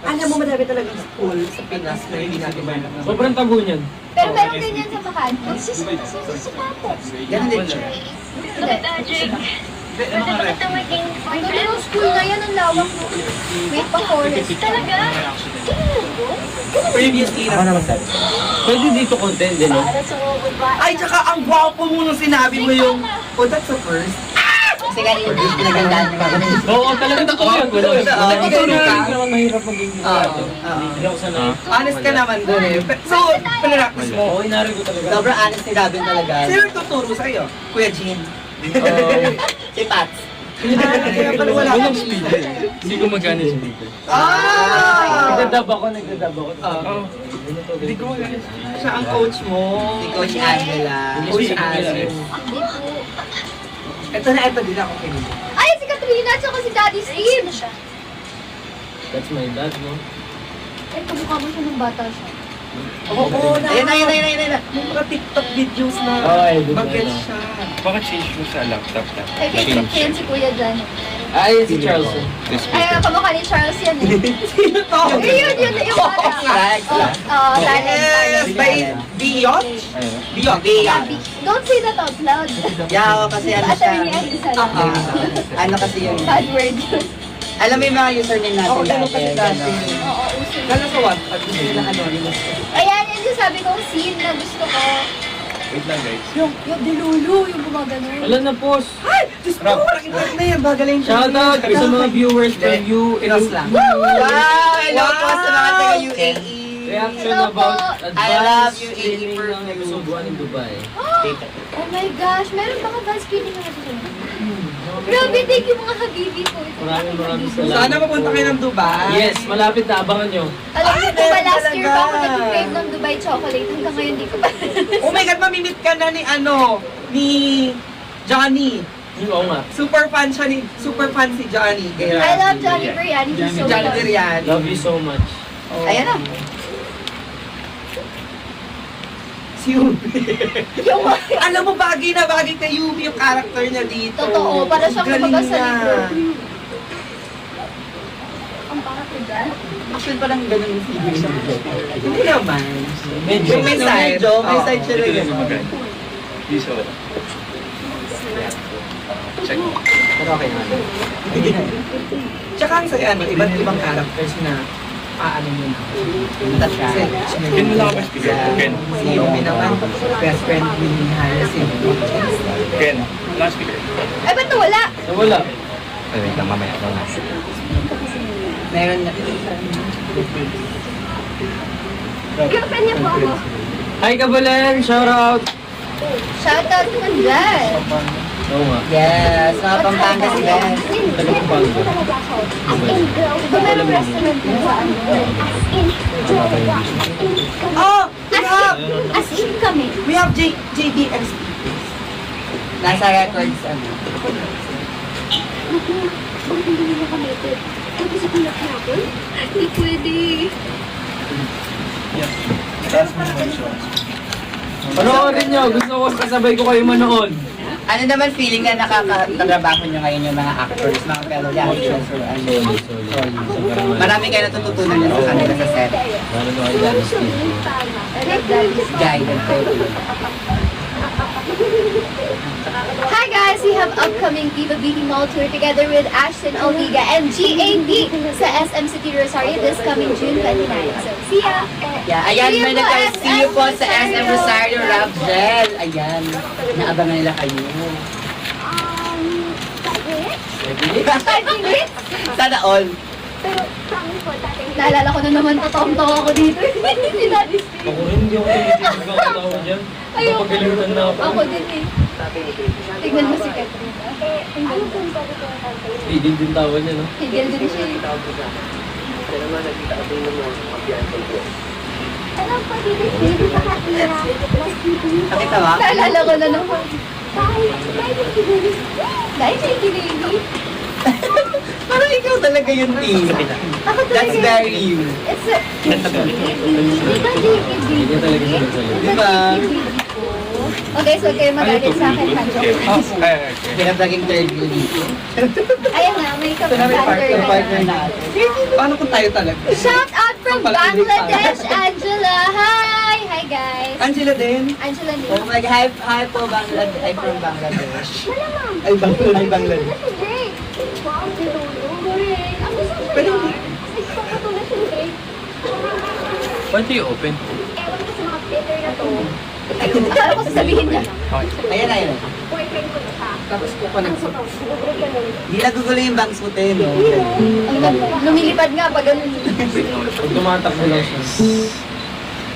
Alam mo, madami talagang school sa Pinas na hindi natin mainam. Sobrang tago niyan. Pero meron ganyan sa Makati. Sisipapo. Ganun din siya. Ang ganda ng school na yan, ang lawak mo. May pa-forest. Talaga? Previously na. Pwede dito content din, no? Ay, tsaka ang gwapo mo nung sinabi mo yung, oh, that's the first. Kasi nga English, pinagandaan ko. Oo, talaga totoo yan. Wala. Nagtuturo ka? Hindi naman mahirap maging Oo. Hindi ako sanay. Honest ka naman dun eh. So, pinractice mo. Oo, inari ko talaga. Sobrang honest ni Robin talaga. Sino nagtuturo sa'yo? Kuya Jean. Si Pats. Kaya pala wala Walang kang speaker. Hindi ko magana yung speaker. Nagdadab ako. Hindi ko magana. Siya ang coach mo. Si Coach Angela. Coach Angela. Hindi po. Ito na, ito din ako kinig. Ay, si Katrina at saka si Daddy Steve. That's my dad, no? Ay, kamukha mo siya nung bata siya. Oo, na. Ayun na. May mga TikTok videos na Ay, good bagets na. siya. Baka change mo sa laptop na. Ay, kaya si Kuya dyan. Ay, si Charleston. This Ay, kamukha ni Charles yan eh. Sino to? Yun, yung bata. Alex. Oo, Yes, by Beyond. Beyond. Bea. Don't say that out loud. Yaw, kasi ano siya. Attorney Alisa lang. Ano kasi yun. Bad word yun. Alam mo yung mga username natin Oo, ganun kasi dati. Oo, uso. Lalo sa WhatsApp, gusto nila anonymous. Ayan, yun yung sabi kong scene na gusto ko. Wait lang guys. Yung dilulu, yung gumagano. Wala na, post. Ay! Diyos ko, walang internet na yan. Bagaling siya. Shoutout sa mga viewers from Inos lang. Wow! Hello po sa mga taga-UAE. Reaction Hello po. about I love advanced you, screening AE ng episode 1 in Dubai. Oh my gosh, meron bang advance screening na ito? Grabe, thank you mga habibi ko. Maraming salamat. Sana mapunta kayo ng Dubai. Yes, malapit na. Abangan nyo. Alam niyo po ba, meron last year pa ako talaga. nag-crave ng Dubai chocolate. Hanggang ngayon di ko pa. Oh my God, mamimit ka na ni Johnny. Oo nga. Super fan si Johnny. Kaya, I love Johnny Biryani. He's so Johnny good. Biryani. Love you so much. Oh. Ayan na. Si Yubi. Yung Alam mo, bagay na bagay kay Yubi yung character niya dito. Totoo, para siyang Galing kumbaga sa niya. libro. Ang pangat ko dyan. Actually parang ganun yung figure siya. Hindi naman. Medyo. Yung may side. May Oo. side siya na Ito na ganun. magana. Dito. Check. Pero okay naman. Tsaka ang saya, iba't ibang characters na ano mo na. That's right. Ken mo lang ako speaker. Ken. Si Yubi naman, best friend ni Hyacinth. Ken. Last speaker. Ay, ba't nawala? Nawala. Wait lang, mamaya. Meron na. Girlfriend niya po ako. Hi, Kabalen! Shoutout! Shoutout naman dyan. Oo nga. Yes, mga Pampanga sila. Diba merong restaurant na sa ano? Oh! As in kami. We have JBX. Nasa records ano. Hindi pwede. Panoorin nyo! Gusto ko kasabay ko kayo manood. Ano naman feeling na nakakatrabaho nyo ngayon yung mga actors, mga fellow actors or ano? Marami kayo natututunan nyo sa kanila sa set. Lalo na kayo dahil Steve. I love that. Guided kayo. Hi guys, we have upcoming Viva Beauty Mall Tour together with Ashton Alviga and GAP sa SM City Rosario this coming June 29. So, see ya! Yeah, ayan, See you may po, nag-see you po sa SM Rosario. Rosario Rap Gel. Ayan, naabangan nila kayo. 5 minutes? Sana all. Naalala ko na naman, totoong-tawa ko dito. Ni Daddy Steve. Ako rin, hindi ako tinitig ang katawa dyan. Ayoko. Napagalimutan na ako. Ako din eh. Tignan mo si Katrina. Tigil din tawa niya, no? Tigil din siya eh. Nakita ba? Naalala ko na naman. Dahil siya ikiligin. Parang ikaw talaga yung team. Ako talaga. That's very you. It's a... Hindi ka Ganyan talaga sila sa'yo. Di ba? Okay, so kayo magalit sa akin, Hanjo. Okay. Pinag-vlogging third view dito. Ayan na, may Ito na may kapag-partner Partner na. natin. Paano kung tayo talaga? Shout out from Bangladesh, Angela! Hi! Hi guys! Angela din. Angela ni. Oh my God, hi po Bangladesh. I'm from Bangladesh. Malamang! Ay, Bangladesh. This is great! Wow, dilolo. Correct. Ang gusto ko Pero- yan. Pagkatuloy siya ni Drake. Pwede i-open. Ewan ko sa mga Twitter na to. Akala ko sasabihin niya. Ayan, ayan. Boyfriend ko na siya. Tapos kukonect sa... Hindi nagugulo yung bangs mo, te, no? Lumilipad nga pag ganun. Pag tumatakbo lang siya.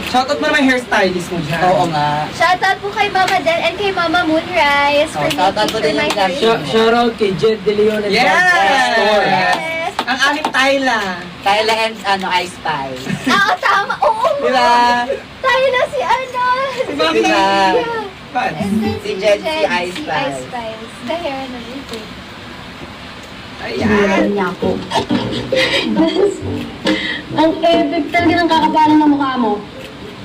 Shoutout mo naman yung hairstylist mo dyan. Oo nga. Shoutout po kay Mama Del and kay Mama Moonrise for Shoutout making po sure din my yung hair. Shoutout kay Jed De Leon and Yes! Bad Store. Yes! Ang aming Tyla. Tyla and Ice Pie. Oo, tama. Oo, Diba? tayo na si ano. Si Mami. Diba? Bad. And then Si Jen, si Ice si Spice. Ice Spice. The hair na dito. Ayan. niya ako. Ang epic talaga ng kakapalan ng mukha mo.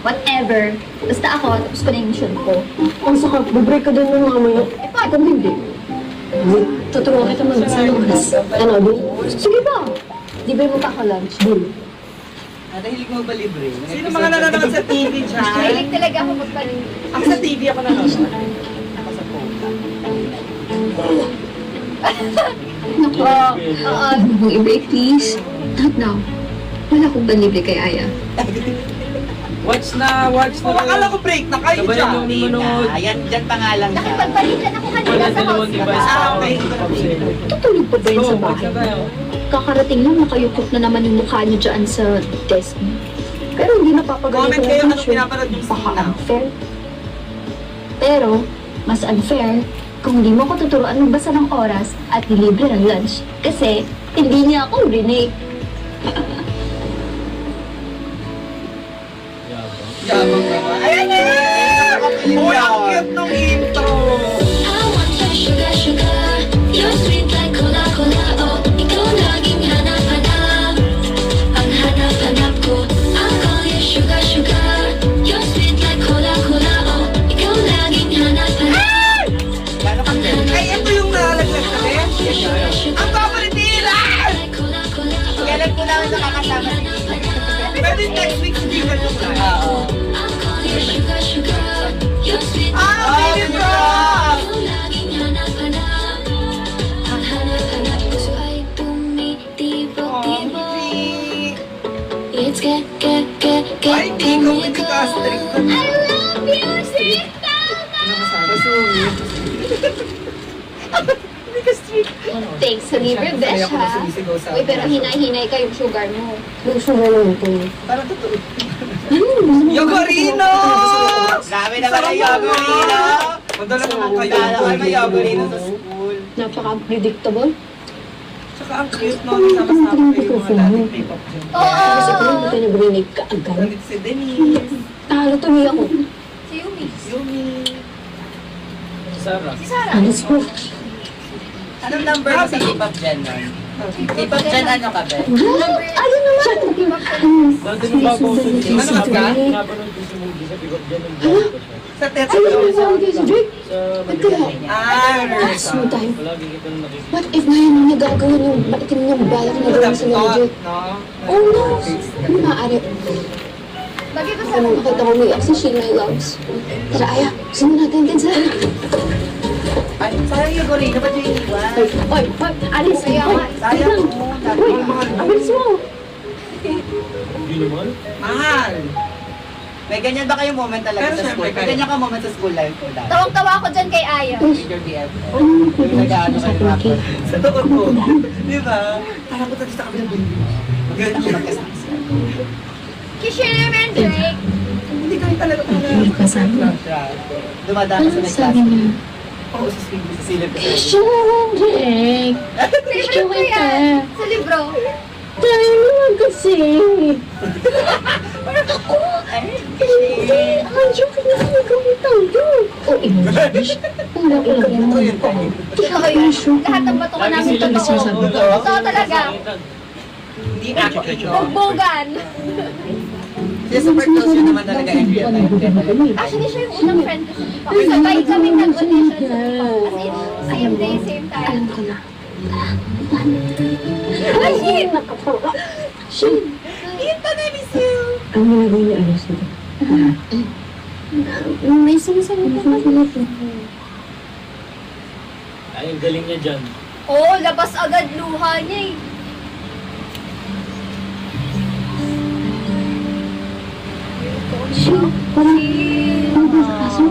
Whatever. Basta ako, tapos ko na yung mission ko. Ang sakap, babreak ka din ng mamaya. Eh, paano kung hindi? Tuturuan kita mag-salunas. Ano, Bill? Sige ba? Libre mo pa ako lunch, Bill. Nahilig mo ba libre? Sino mga nanonood sa TV dyan? Mahilig talaga ako magpalit. Ako sa TV ako nanonood. Ako sa phone. Naku. Oo. Huwag mong i-break, please. Not now. Wala akong banlibre kay Aya. Watch na. Oh, akala ko break na kayo Sabay dyan. nung- Hindi na. Yan, dyan pa nga lang siya. Nakipagpalitan ako kanina Wala sa house dalawang ko. device Ah, pa okay. Tutulog pa ba yun sa Go, watch bahay? na tayo. Kakarating lang nakayukot na naman yung mukha niyo dyan sa desk niyo. Pero hindi napapagalitan Comment kayo ng anong picture. pinapanood yung Baka sinaw. unfair. Pero, mas unfair kung hindi mo ko tuturuan magbasa ng oras at dilibre ng lunch. Kasi, hindi niya ako rinig. Yabang naman. Ayan na! Uy, ang cute nung intro. I want that sugar, sugar. You're sweet like cola, cola. Oh, ikaw laging hanap-hanap. Ang hanap-hanap ko. I'll call you sugar, sugar. You're sweet like cola, cola. Oh, ikaw laging hanap-hanap. Ang Ay, ito yung nalaglag na rin. sugar, sugar. Ang paparitira! Like cola, cola. Oh, Kailan po namin nakakasama si Pwede next week hindi ka nung live. Oo. I'll call you sugar, sugar. You're sweet like Ah, baby bro! ikaw laging hanap-hanap. Ang hanap-hanap ko ay tumitibok-tibok. It's Ay, hindi ko hindi ka strict. I love you, Sis Masungit. Hindi ka strict. Thanks sa libre, besh Ayaw ko na ha. sumisigaw sa... Uy, pero hinay-hinay ka yung sugar mo. Yung sugar mo ito. Parang totoo. Yogurino! Grabe naman ang Yogurino! Madala naman kayo. Dala kayo may Yogurino sa school. Napaka-predictable. Tsaka ang cute no, sama-sama kayo mga dating K-pop dyan. Kasi Oo. kung hindi ka nag-rinig ka agad. Nandito si Denise, Talo tuloy ako. Si Yumi. Yumi. Sarah. Si Sarah. Alas ko. Anong number mo sa K-pop dyan, ma'am? K-pop dyan, ano ka, be? Ayun naman! Dati nung bago ko sa Ano ka? napanood ko sa movie sa Pick Up dyan ng vlog ko siya. Sa teto. Ayun naman sa akin si Drake. Sa Nagkaya. Ah, Ask mo tayo. Palagi kita nung nakikita. What if ngayon yung nagagawin yung maitim niyang balak na gawin sa Drake? No? Oh no! Ano maaari? Bagay ko sa Ano makita ko umiyak si She My Loves? Tara, Aya. Gusto mo natin din sa... Ay, sayang Yogurino, ba't yung iniwan? Oy, alis! Oy, Sayang mo, Uy, alis mo! Hindi naman. Mahal. May ganyan ba kayong moment talaga Pero sa school? syempre, May ganyan ka moment sa school life ko dati? Tawang-tawa ako dyan kay Aya. With your BF. Yung nag-ano kayo rapper. Sa doon mo. Di ba? Parang ko tayo sa kabilang building. Ganyan ako magkasama siya. Kishir and Drake. Hindi kami talaga Kasama. Dumadaan sa may Sabi class. niya, Oo, sa silip ko. Drake! Favorite ko yan. Sa libro. Tayo naman kasi! Ang joke na gagawin tayo! Oh, English? Wala ko lang naman po. Totoo yun. Lahat ng bato ko namin totoo. Totoo talaga. Hindi actually. Bugbogan. Kasi super close yun naman talaga in real life. Actually, siya yung unang friend ko sa TikTok. Sabay kami nag-audition sa TikTok. As in, same day, same time. Alam ko na. Ay, shit! Shit! Ito na, miss you! Ang ginagawa niya, alas nito. May sinasabi ka pa. Ay, ang galing niya dyan. Oo, labas agad luha niya eh. Shit! Parang... Parang kaso.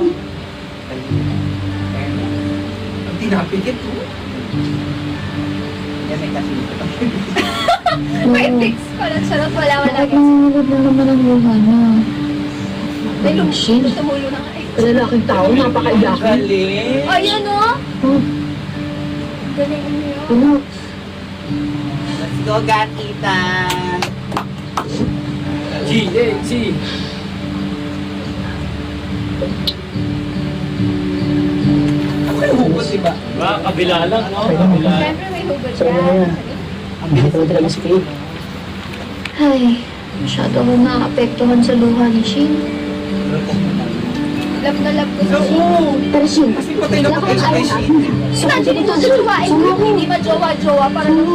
Ang Pinapikit mo. Yan may kasi. May fix ko lang. Charot, wala. Bakit nanginginig na naman ang luha na? May Shin, tumulo na nga eh. lalaking tao, napakaiyakin. Galing. Ayan o. Oh, Galing niyo. ano? Let's go, Gat Ethan. G. Ako yung hugot, diba? Ba, kabila lang, no? Kabila. Siyempre may hugot Sabi mo yan. yan. Ang bilis mo talaga si Kate. Ay, masyado akong naapektuhan sa luha ni Shin. Love na love ko sa So, Shin. Pero Shin, kasi patay na patay siya kay Shin. Imagine ito sa luwain ko, hindi ma-jowa-jowa para lang.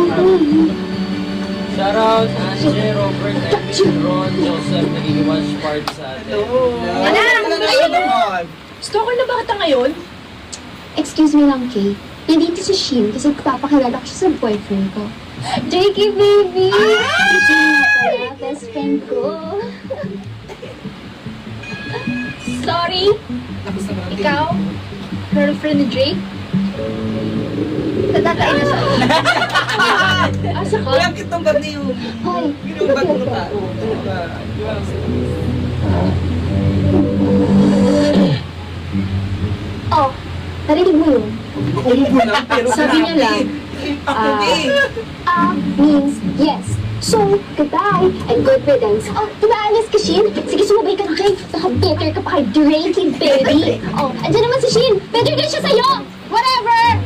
Shoutout, Angie, Robert, Evan, Ron, Joseph, nagiging watch part sa atin. Alam! stalker na ba kita ngayon? Excuse me lang, Kay. Nandito si Shin kasi papakilala ko siya sa boyfriend ko. Jakey, baby! Si Shin na pala, best friend ko. Sorry, ikaw? Girlfriend ni Drake? Tatatayin na siya. Asa ka? Walang kitong gabi yung Hoy, ginong ba't mo ta? oh, narinig mo yun? Sabi niya lang, means yes. So, goodbye and good riddance. Oh, tumaalis ka, Shin? Sige, sumabay ka na kay. Naka-better ka pa kay Drakey, baby. Oh, andyan naman si Shin. Better din siya sa'yo. Whatever!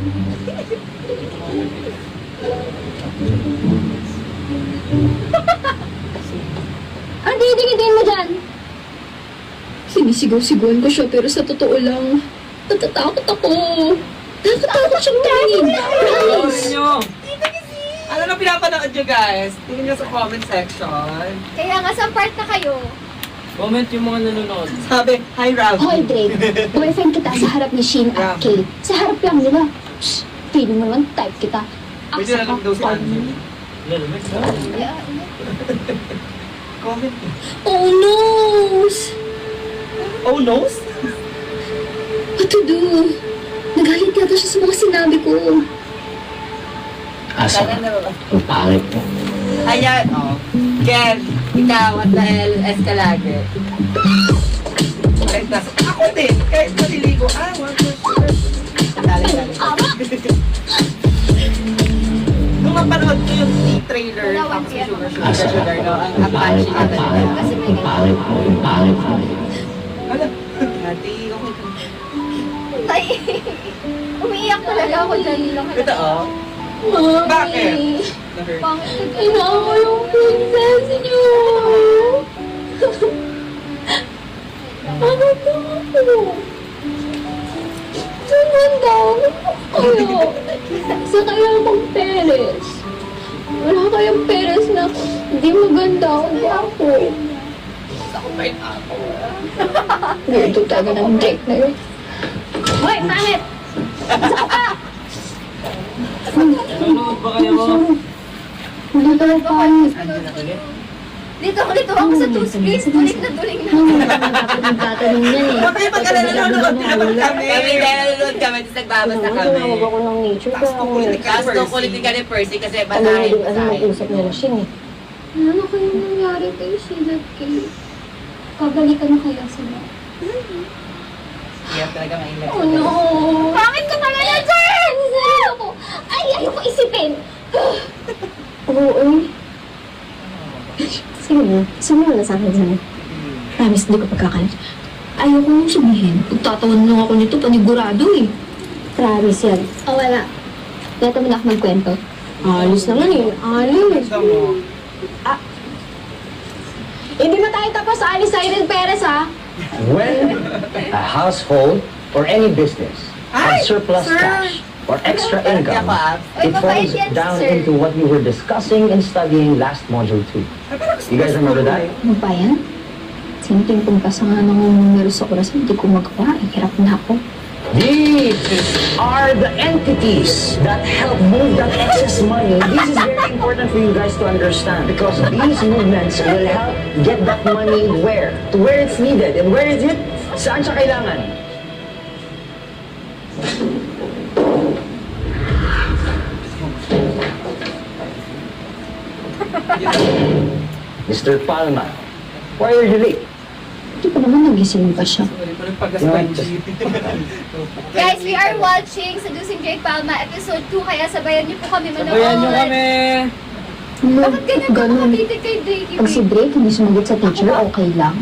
Ang didingidin mo dyan? Sinisigaw-sigawan ko siya, pero sa totoo lang, natatakot ako. Natatakot siyang tingin. Promise. Ano na pinapanood nyo guys? Tingin nyo sa comment section. Kaya nga, sa part na kayo. Comment yung mga nanonood. Sabi, hi Ravi. Hoy, Drake. Boyfriend kita sa harap ni Shin at Kate. Sa harap lang nila. Shh, feeling mo naman type kita. Pwede na lang daw si Angie. Lalamig ka. Comment. Oh, no! Oh, nose? What to do? Nagalit yata siya sa mga sinabi ko. Asa ka? Ang pangit mo. Ayan, oh. Ken, ikaw at dahil Escalade. Kahit nas... Ako din! Kahit maliligo. One question. Dali. Nung mapanood ko yung trailer, Wala, tapos one yung Sugar, sugar. sugar, no? Ang Ang pangit, Apache ang na pangit. talaga. Kasi may Ang pangit mo, ang pangit mo. Ano? Ate, okay. Ay, umiiyak talaga ako dyan. Totoo? Mami. Bakit? Pangit. Kailangan ko yung princess niyo. Bakit ako? Tumanda kayo. Sa kaya mong Perez. Wala kayong Perez na hindi maganda ako. Ako pa yung ako. Weirdo talaga ng Drake na yun. Hoy, pangit! Nanonood ba kayo? Wala talaga pangit. Dito ako sa two screens. Tulik na. Nagtatanong yan eh. Huwag kayo mag-alala, nanonood din naman kami. Kami nanonood kami, tapos nagbabasa kami. Tinawag ako ng nature. Tapos kukulit ka Tapos ni kukulit Percy. ka ni Percy kasi Ano batahin yung sa mag-usap nila siya eh. Ano kayong nangyari kay Sheila Kay? Pabalikan na kaya sila? Kaya talaga maingat. Oh no! Bakit ka pala na dyan? Ayoko! Ay, ayoko isipin! Oo, eh. Sige na, sumama na sa akin sana. Promise, hindi ko pagkakalit. Ayoko nang sabihin. Pagtatawan lang ako nito, panigurado eh. Promise yan. Oh, wala. Neto mo na ako magkwento. Alis naman eh. Alis. Gusto mo. Hindi na tayo tapos sa Alice Irene Perez ha? When a household or any business Ay, has surplus sir. cash or extra Kaya income, ko, Ay, it mabait falls yan, down sir. into what we were discussing and studying last module 2. You guys remember that? Ano ba yan? Sintimpong ka sa nga ng numero sa oras, hindi ko magawa. Hirap na ako. These are the entities that help move that excess money. This is very important for you guys to understand because these movements will help get that money where? To where it's needed. And where is it? Saan siya kailangan? Mr. Palma, why are you late? Hindi pa naman nagising pa siya. Guys, we are watching Seducing Drake Palma episode 2, kaya sabayan niyo po kami manood. Sabayan nyo kami! Bakit ganyan ka Ganun. nakapiti kay Drake? Pag si Drake hindi sumagot sa teacher, okay lang.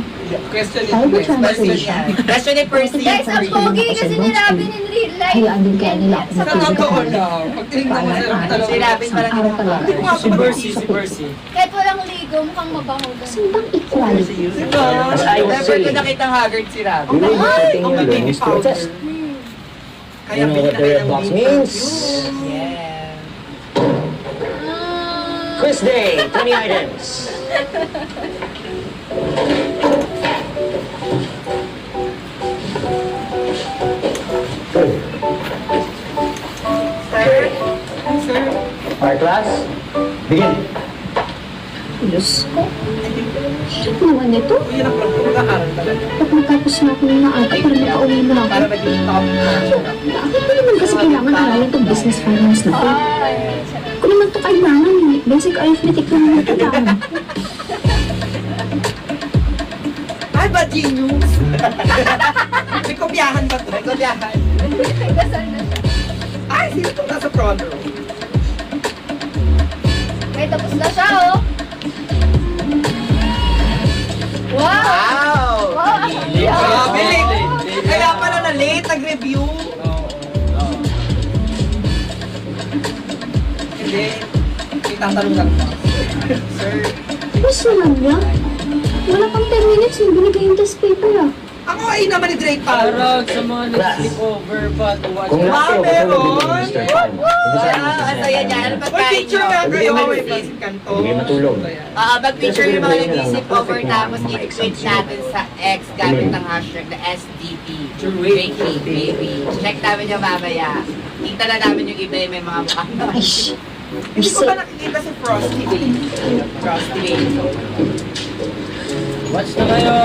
Question Ayaw ba is translation? Question ni Percy. Guys, ang pogi kasi ni Robin in real life. Hayaan din kaya nila ako Sa matulog totoo ako. lang. Pag tinignan mo sa talaga. Sinabi pa lang Araw talaga. Hindi ko nga Si Percy, si Percy. Kahit walang ligo, mukhang mabango doon. Saan bang equality? As I was Never saying, ko nakita haggard si Rabi. we will be setting Ang your baby learnings to a powder. test. Kaya You know what the binigay red ng box big means? perfume. Yeah. Quiz day, 20 items. Good. Sir, Our class, begin. Diyos ko. Hirap naman ito. yun ang pag-aaral talaga. Pag matapos na ako ng maaga para makauwi na ako. Para maging top notch. Bakit mo naman kasi kailangan aralin itong business finance na to? Kung naman ito kailangan, basic arithmetic lang naman kailangan. Ay, ba genius? May kopyahan ba ito? May kopyahan. Kasal na siya. Ay, sino itong nasa front row? May tapos na siya, oh. Wow! Wow! Wow, ang Grabe, galing. late. Kaya pala na late, nag-review. Hindi. Itatanong lang po. Sir, Mas naman niya. Wala pang 10 minutes yung binigay yung test paper ah. ako ay naman ni Drake Palma. Shoutout sa mga nag-sleepover pa to watch. Kung lahat kayo katulad ni meron. Mr. Palma, i-decide Wow, mo ang saya niya. Ano Uy, pagkain picture nyo? nga kayo. Hindi, May Francis Canton. Hindi matulog. Mag-picture yung mga nag-sleepover Perfect na tapos mga i-tweet exams natin nila. sa X gamit ang hashtag na SDP. Drakey, baby. Check namin yung mamaya. Kita na namin yung iba yung may mga mukha. Ay, shh. Hindi ko ba nakikita si Frosty Day? Frosty baby. Watch na kayo!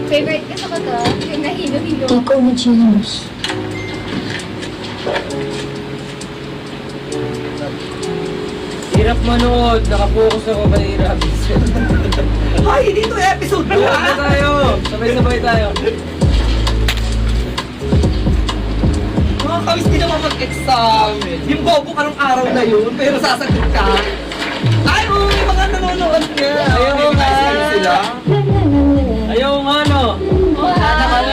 Favorite gusto ko to, yung nahilo-hilo. Ikaw na genius. Hirap manood, nakapokus ako kay Rabi. Ay, hindi ito episode Manood na 2. tayo! Sabay-sabay tayo. Mga kawis din naman mag-exam. Yung bobo ka nung araw na yun, pero sasagot ka. Ay, oh, may mga nanonood nga. Ayaw nga. Sila. Ayaw nga no!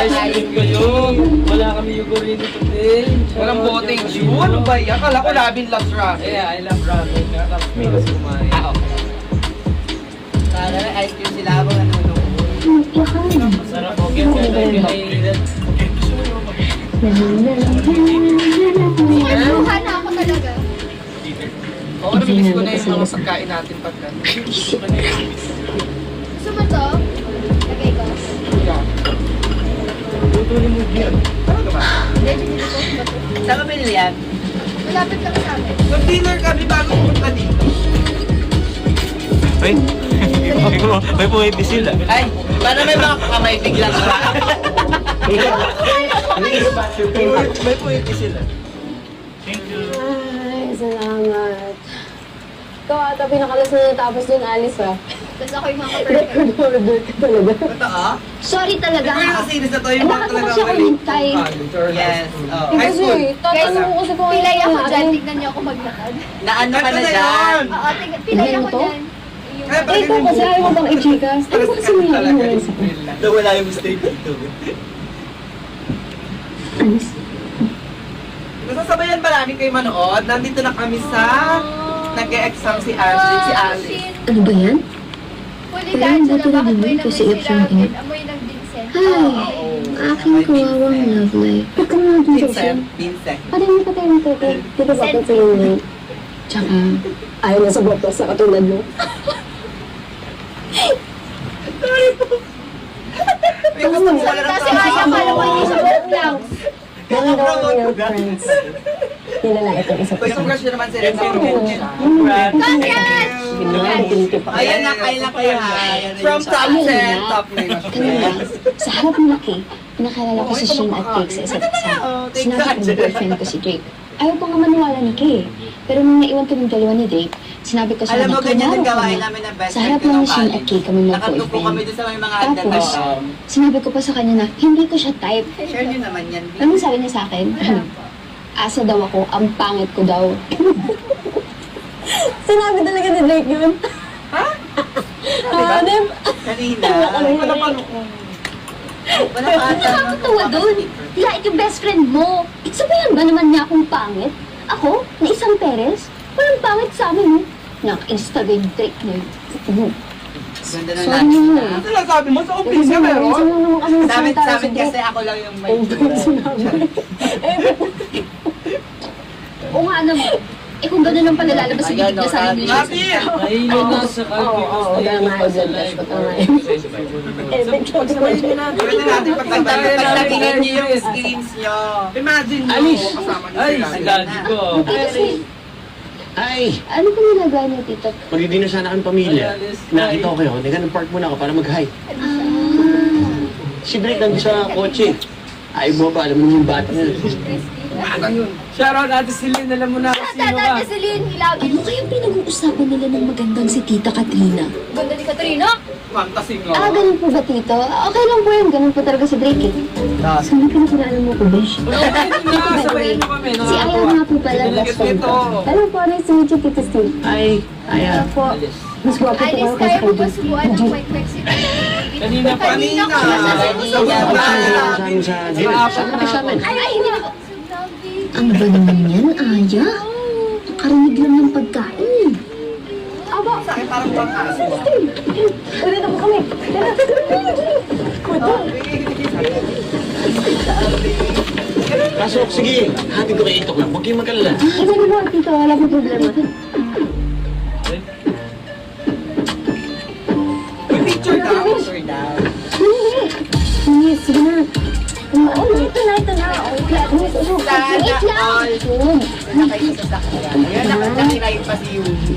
Ice cream kayo! Wala kami yung gorin dito din. Walang boteng yun. Ano ba yan? Akala ko Robin loves Robin. Yeah, I love ramen. Tapos may kasi kumain. okay. Sana may ice cream sila habang nanonood. Yakan. Sarap po. Kaya Sinuha na ako talaga. Oo, namiss ko na yung mga pagkain natin pagka. Gusto mo to? Lagay ko. Tutuloy mo yan. Talaga ba? Hindi, binili ko. Bato. Saan ka binili yan? Malapit lang sa amin. Mag-dinner kami bago pumunta dito. May puwede sila. Ay, paano may mga kamay biglang ba? May puwede sila. Ay, salamat. Ikaw ata pinakalas na natapos dun, Alice ah. Tapos ako yung mga perfect. Order ka talaga. Totoo? Sorry talaga. Pero yung series na to, yung Bakit mo talagang kasi ako relate hintay? to college or high Yes, school. oh. High school. Guys, mo kasi kung pilay ako ano dyan. natin. Tignan niyo ako maglakad. Na ano ka Ito na na dyan? yun. Oo, pilay Ano ako to? dyan. Yung- Kaya pala Ikaw kasi ayaw mo bang i-chika? Ano ba kasi may talaga ayaw yung sa thrill lang. Nawala yung mistake dito. Anis? Nasasabayan ba namin kayo manood? Nandito na kami sa nag-e-exam si Ashley, si Alice. Ano ba yan? Huli Pero ka, ang Angela, buti na bakit din may yun namoy kasi si option Robin? din. Amoy ng Vincent. Ay, aking kawawang love life. Huwag ka nga dun sa Vincent. Vincent. Pati mo pa tayo nito. Dito ba ito yung name? Tsaka, ayaw na sa botas na katulad mo. May gusto mo wala Kasi ng kaya pala ko hindi siya both lang. Ganun daw ang your friends. Nilalait ang isa pa. Gusto crush niya naman si Renzo. Congrats! Ayan na, kailan kayo ha? From top Ayun 10, na. top 9. Kanina, sa harap ni Lucky, pinakilala ko si Shane at Cake sa isa't isa. Sinabi ko ng boyfriend ko si Jake. Ayaw pa nga maniwala ni Kay. Pero nung naiwan kami dalawa ni Drake, sinabi ko sa Alam mo, kanya, ganyan ang "Tumawag gawain ka na." namin ng best Sa friend harap ko lang nung ni Shin at college. Kay kami Nakatupo kami mag-boyfriend. dun sa may mga Tapos, hagdan. sinabi ko pa sa kanya na, hindi ko siya type. Share nyo naman yan. Alam mo sabi niya sa akin? Asa daw ako, ang pangit ko daw. Sinabi talaga ni Drake yun. Ha? Kanina. Wala pa Wala pa ata. Nakakatawa doon. Like yung best friend mo. Sabihan ba naman niya akong pangit? Ako, na isang Perez? Walang pangit sa amin, no? Naka-instagram Drake na yun. Ganda ng Sorry lunch mo. na. Sinasabi mo sa office ka meron? Sa amin kasi ako lang yung may Oo nga naman. Eh kung gano'n ang panalalabas sa bibig niya sa amin niya. Mati! Nahilo na sa calculus. Nahilo na sa life. Pwede natin Pagtatingin niyo yung screens niyo. Imagine mo, Alice! kasama niyo Ay, sila. si daddy ko. Kasi, Ay! ano pa ginagawa niya, tito? Magdidino sana kami pamilya. Nakita ko kayo. Nagka nag-park muna ako para mag-hi. Si Drake nandun sa kotse. Ay mo ba? Alam mo yung bata niya. Shoutout natin si Lynn. Alam mo na kung sino ka. Tata, Celine, hilagin Ano kayang pinag-uusapan nila ng magandang si Tita Katrina? Ganda ni Katrina. Fantasy mo. Ganun po ba, Tito? Okay lang po yun. Ganun po talaga si Drake, eh. Sana pinapinaalam mo ko, Besh. Sabayin mo kami. Si Aya nga po pala, best friend ko. Hello po, nice to meet you, Tito Steve. Ay! Aya! Po, mas gwapo po Alice, ako kaya sa mo ba kanya. subuan ng white Pepsi? Kanina pa. Kanina ko Kanina. sa Sa amin sa dinner. Sama kayo sa amin. Ay, hindi na. Ano ba naman yan, Aya? Nakarinig lang ng pagkain. Aba, Sa akin parang pang-aso. Ulit na po kami. Pasok, sige. Hatid ko kay Itok lang. Huwag kayong mag-alala. Sige po, Tito. Wala po problema. Picture daw. Yes, sige na. Oo, ito na. Sana all. Nakay sa sasakyan. Ayan, nakatirayin pa si Yumi.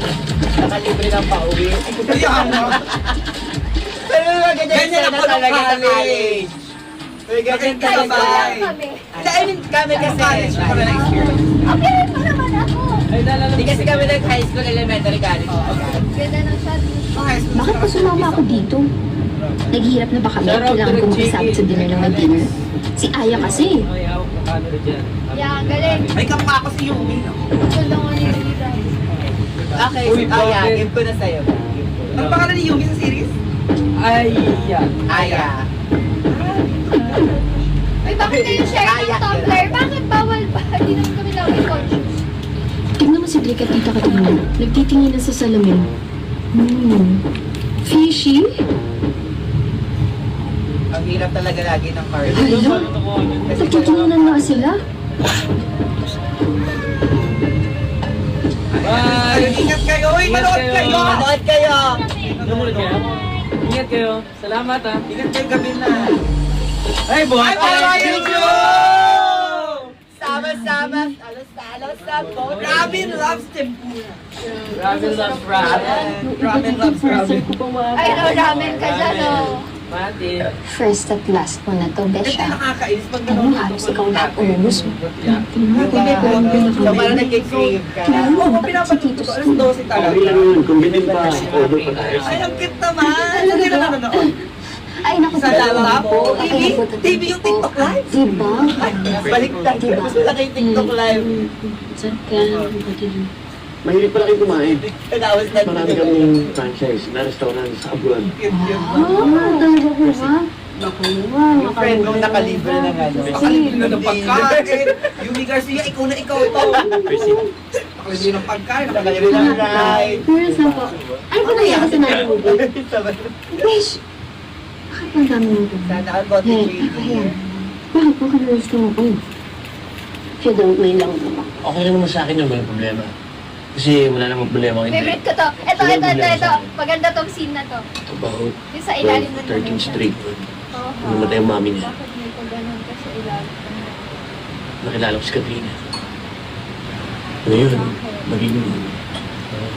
Nakalibre ng pauwi. Kaya mo. Pero ganyan Ganyan sana ako nung talaga sa college. college. Pero ganyan Kayo talaga. ba? kami. I mean, kami kasi. College pa na experience. Okay, pa naman ako. Ay, nalala Hindi kasi kami nag-high school, elementary, college. Ganda ng shot. Bakit pa sumama ako dito? Naghihirap na ba kami? Shout out Kailangan to kong the makasabot sa dinner ng may dinner. Si Aya kasi. Ay, hawak na camera dyan. Yan, galing. May kampa ako si Yumi. no? Ganda nga ni Lita. Okay, Uy, Aya, bakit? give ko na sa'yo. Ano pangalan ni Yumi sa series? Ay, yan. Aya. Uy, bakit kayo share ng Kaya. Tumblr? Bakit bawal pa? Hindi naman kami lagi conscious. Tignan mo si Drake at Tita Katrina. Nagtitingin na sa salamin. Fishy? Ang hirap talaga lagi ng card. Hala? Nagtitinginan nga sila. Ay, ingat kayo. Uy, Ingat manood kayo. kayo. Manood kayo! Lumunod kayo. Ingat kayo. Salamat ha. Ingat kayo gabi na. Ay, buhat Ay, thank you! Sama-sama, talo-talo sa boat. Ramen loves tempura. Ramen loves ramen. Ramen loves ramen. Ay, no, ramen ka dyan, oh. Mati. First at last mo na to, Ito yung Besha. nakakainis pag Ano, halos ikaw lahat umubos mo. So, parang nag-crave ka. Oo, pinapanood ko. Alas 12 talaga. Okay lang yun. Kung ganun pa, order pa tayo. Ay, ang cute naman. Hindi na nanonood. Ay, naku, Sa laptop? TV? Ay, TV yung TikTok live? Diba? Baliktad. Gusto na kayo TikTok live. Sarap kaya. Mahilig pala kayo kumain. Tinawas na Marami kaming franchise na restaurant sa abroad. Cute yun. Talaga po ba? Yung friend mo nakalibre ng ano. Nakalibin na ng pagkain. Yumi Garcia, ikaw na ikaw ito. Nakalibin ng pagkain. Nakalibre ng ride. Pero saan po? Ano po nangyari sa nanay mo? Besh! Bakit ang dami mo ito? Sana all about the Hey, trading. bakit po ka-nervous ka mo ko? If you don't mind lang naman. Okay lang naman sa akin yun, walang problema. Kasi wala namang problema kayo. Favorite ko to. Ito. Maganda tong scene na to. About Yung sa ilalim ng 13th Street. Oo. Namatay ang mami niya. Bakit may pagganon ka sa ilalim? Nakilala ko si Katrina. Ngayon, maging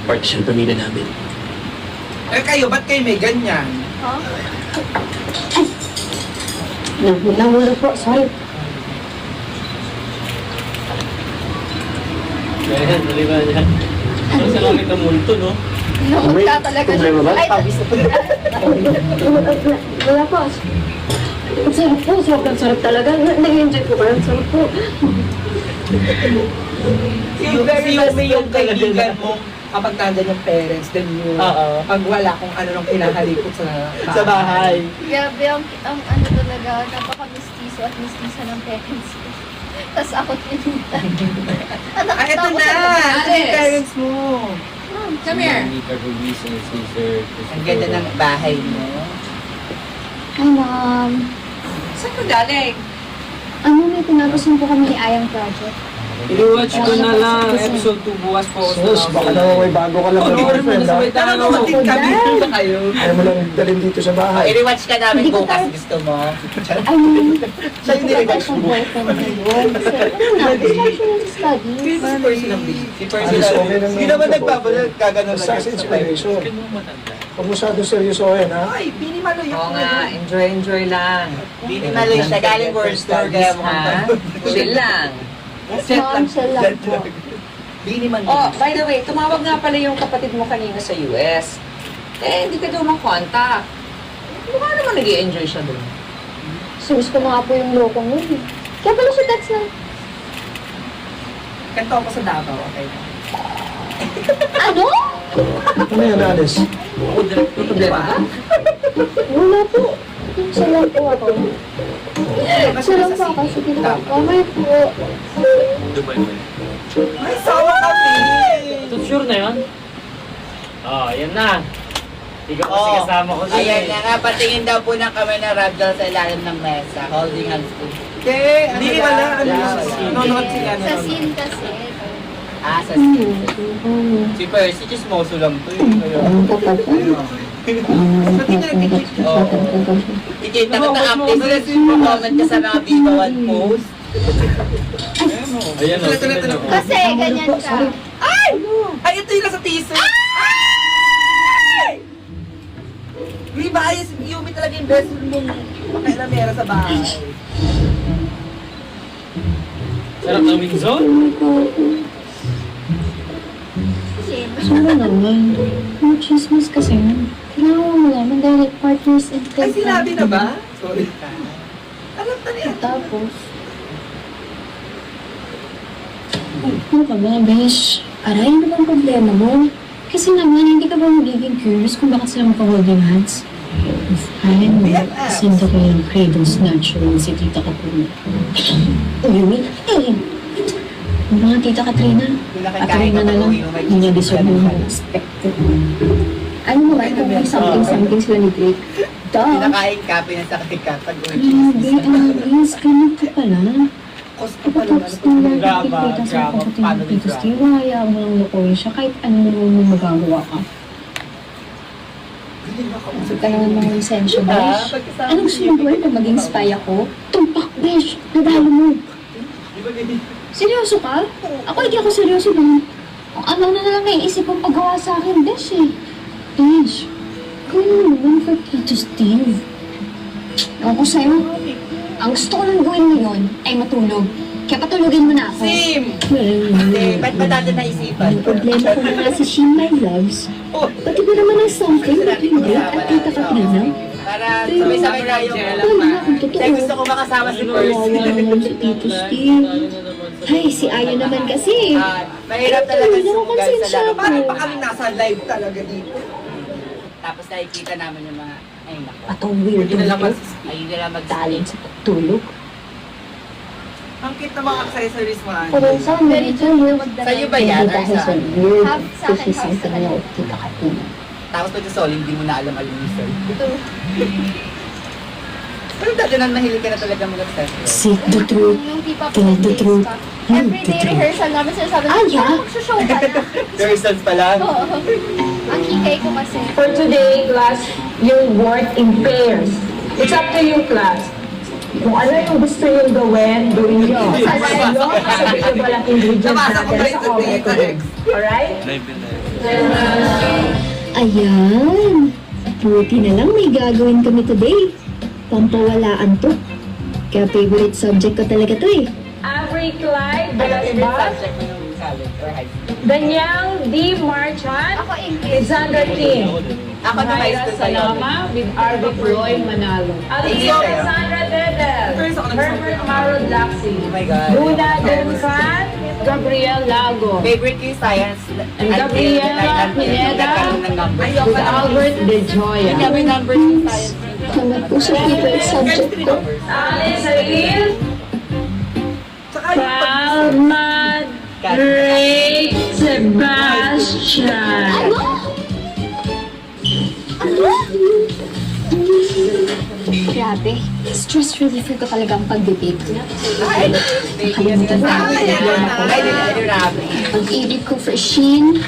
part siya ng pamilya namin. Eh kayo, ba't kayo may ganyan? Ha? Nahula po, sorry. Ayan, di ba yan? Ano sa langit ng multo, no? Lungkot ka talaga siya. problema ba? Ay, Wala po. Ang sarap po, sobrang sarap talaga. Nag-enjoy po kayo, ang sarap po. Si Yumi yung kaibigan mo kapag nandyan yung parents, then you, pag wala kung ano nung kinahalipot sa bahay. grabe ang ano talaga, napaka-mistiso at mistisa ng parents ko. Tapos ako tinutan. Ay, eto na! Ano yung parents mo? Come here. Monica Ruiz and Caesar. Ang ganda ng bahay mo. Hi, Mom. Saan ka galing? Ano, may pinagusin po kami ni Ayang Project. I-watch ko na lang. Episode 2 bukas po. Sus, baka naman may bago ka lang Oh, girlfriend, ha? Tara namatid kami dito kayo. Ayaw mo lang dalhin dito sa bahay. I-rewatch ka namin bukas, gusto mo. I mean, Siya yung nirewatch mo. boyfriend na yun. So, ano na, distraction sa studies. Si Percy lang din. Si Alis, Percy okay lang Hindi naman naman. nagpapalag, gaganon lang. Basta sa inspiration. Huwag mo masyadong seryosohin, ha? Ay, Bini Maloy Oo nga, enjoy lang. Hindi na lang siya galing world tour, kaya mo Ha? Chill lang. Yes, Mom, siya lang po. Bini Maloy. Oh, by the way, tumawag nga pala yung kapatid mo kanina sa US. Eh, hindi ka daw makontak. Mukha naman nag-i-enjoy siya doon. Sus ko na nga po yung lokong yun. Kaya pala siya text na. Kanto ako sa Davao, okay? Ano? Ano yan, Alice? May problema ba? Wala po. Siya lang po ako. Siya lang po ako. Sige lang. Kamay po. Ay, sawa kami! So, sure na yun? Oh, yan na. Ikaw kasi kasama ko dun Ayan eh. na nga, patingin daw po ng kamay ng ragdoll sa ilalim ng mesa. Holding hands po. Okay, hindi wala. Ano Wala. nanonood sila. Sa scene kasi. Ah, sa si Percy, chismoso lang to eh. Pati na nagkikita. Oo. Ikita ko na update sila, comment ka sa mga Viva One post. Ayan o. Kasi ganyan ka. Ay! Ay, ito yung nasa teaser. Ay! Di ba, ayos, Yumi talaga yung best friend mong makailamera sa bahay. Sarap ng Windsor? Scene. Ano naman? Yung chismis kasi yun. Kailangan mo naman dahil partners in Ay, crime. sinabi na ba? Sorry. Alam na niya. Tapos, ano ka ba, besh? Aray, ano bang problema mo? Kasi naman, hindi ka ba magiging curious kung bakit sila magpa-holding hands? Fine, send ako yung cradle snatcher si Tita Katrina. Yumi? Yung mga Tita Katrina. Katrina na lang. Hindi niya deserve mo yung respect. Ano naman kung may something sila ni Drake? Duh! Pinakain ka, pinasakay ka, pag Grabe, Alice, ganun ka pala. Kosto pa Tapos lang. na nakikita sa kapatid ng Tito Steve, hayaan mo lang lukuhin siya kahit ano naman mo magagawa ka. Kasi ka naman mga lisensya, besh. Anong sinubuhay kung maging spy ako? Tumpak, besh! Nadalo mo! Seryoso ka? Ako hindi ako seryoso naman. Kung ano na lang naiisip mong paggawa sa akin, besh eh. Besh, gawin mo naman for Tito Steve. Ewan ko sa'yo, ang gusto ko lang gawin ngayon ay matulog. Kaya patulogin mo na ako. Sim! Hindi, ba't ba natin naisipan? Ang problema ko na nga si Shin, my loves. Pati ba naman ang something between Drake at Tita Katrina? Para sabay-sabay na yung Wala na akong totoo. Kaya gusto ko makasama si Percy. Kawawa naman si Tito Steve. Ay, si Ayo naman kasi. Mahirap talaga Ay, sumugal sa laro. Parang pa kami nasa live talaga dito. Tapos nakikita namin yung mga, ay naku. Atong weirdo Hindi na lang ito. Ayun nila Talent sa pagtulog. Ang cute ng mga accessories mo. Andy. Pero sa Very ganito, true. Magdala. Sa'yo ba yan? Or dahil sa saan? weird Half sa akin, half position sa ka na ng Tita Katrina. Tapos pag sa hindi mo na alam yung sir. Pero dati nang mahilig ka na talaga mag-accessories. Seek the truth. Yung Pipa Tell the Days truth. pa. Everyday rehearsal namin sinasabi Ah, namin, yeah? magsha-show ka na. Rehearsals pa lang. Oo. Ang hikay ko kasi. For today, class, you'll work in pairs. It's up to you, class. Kung ano yung gusto yung gawin, gawin nyo. Ano, sabi ko walang ingredients Nabasa ko natin ba sa ito? comment. Alright? Ayan. Buti na lang may gagawin kami today. Pampawalaan to. Kaya favorite subject ko talaga to eh. Avery Clyde, Ano Velasquez, subject mo yung sa college or high school? Danielle D. Marchand, Ako English. Alexander King, Ako na high Myra school tayo. Salama with Arvic Roy Manalo. Alvin Sa'yo. Cassandra Dedel, First ako Herbert Marod Laxi, Oh my God. Luna Duncan, Gabriel Lago, Favorite ko yung science. And Gabriela Pineda. Ayoko na. Albert De Joya. Kaya may numbers yung science. Ano po sa favorite subject ko? Alice Ariel, Tsaka yung Palma Ray Sebastian. Ano? Ano? Grabe. Stress reliever ko talaga ang pag-debate. Ay, baby, yung sinasabi niya. Ay, nilirabi. Pag-ibig ko for Sheen.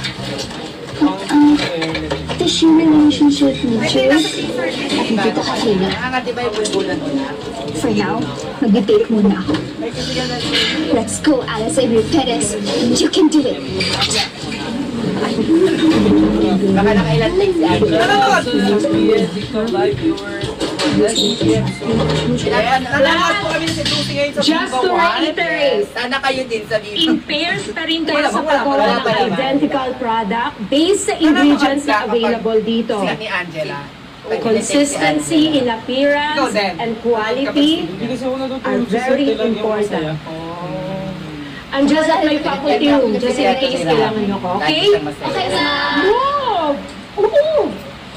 Ang tissue relationship ni Jules. At hindi ko kakina. Nakakatibay yung bulbulan mo na. For now, mag-debate muna ako. Let's go, Alice Avery Perez. You can do it. Baka nakailan like si Angela. Nanonood po kami sa Lucy ngayon sa Just Viva to One. reiterate, Sana kayo din sa Viva. in pairs pa rin tayo sa Wala paggawa ng pa naman. identical product based sa ingredients na available dito. Sila ni Angela. Consistency in appearance Ikaw din. and quality are very important. I'm just at my faculty room, just in case kailangan nyo ko, okay? Okay na. Move! Move!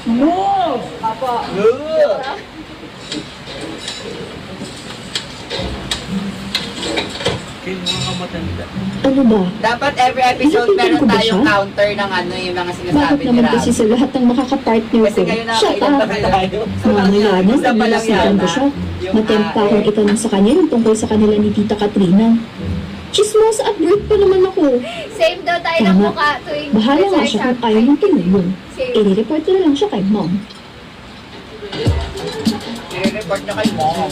Move! Apo. Ano ba? Dapat every episode Pinapintin meron ko ba tayong siya? counter ng ano yung mga Bakit sinasabi ni naman Rob. kasi sa lahat ng makakapartner Kasi ko? ngayon Shut nakakailan up! pa tayo. Mangalanan, Isa pa lang inilasikan ko yata. siya. Yung Matempa akong itanong sa kanya yung tungkol sa kanila ni Tita Katrina. Chismosa at break pa naman ako. Same daw tayo ng Tama. mukha tuwing Bahala nga siya kung ayaw niyang tumulong. Same. I-report ko na lang siya kay mom. I-report na kay mom.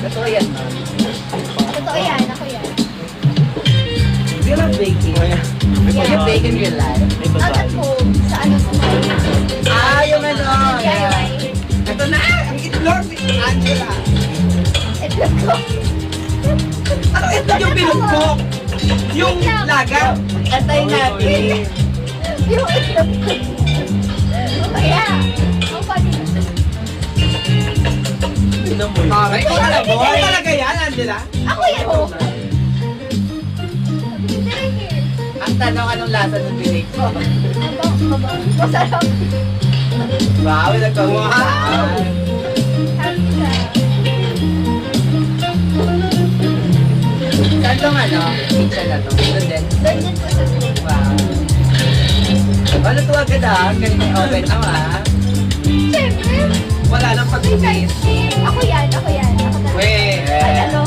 Totoo yan, ma'am. Totoo yan, ako yan. Do you love baking? Yeah. You bake in real life? Not at home, sa ano sa Ah, yung ano. DIY. Ito na! Ang itlog ni Angela! Itlog ko. Ano itlog yung pinugkok? Yung laga? Antayin natin. Yung itlog ko. Kaya, ang funny. Aray, ikaw alam mo? Ikaw talaga yan, Angela? Ako yan, oh. Ang tanong, anong lasa ng binig mo? Masarap. Wow, nagpawin. Saan tong ano? Kitchen na to? Doon din? Doon din po sa school. Wow. Ano to agad ah? Galing na yung oven mo ah. Siyempre. Wala lang pag-ibig. Ako yan, ako yan. Ako talaga. Weh! Ay, ano?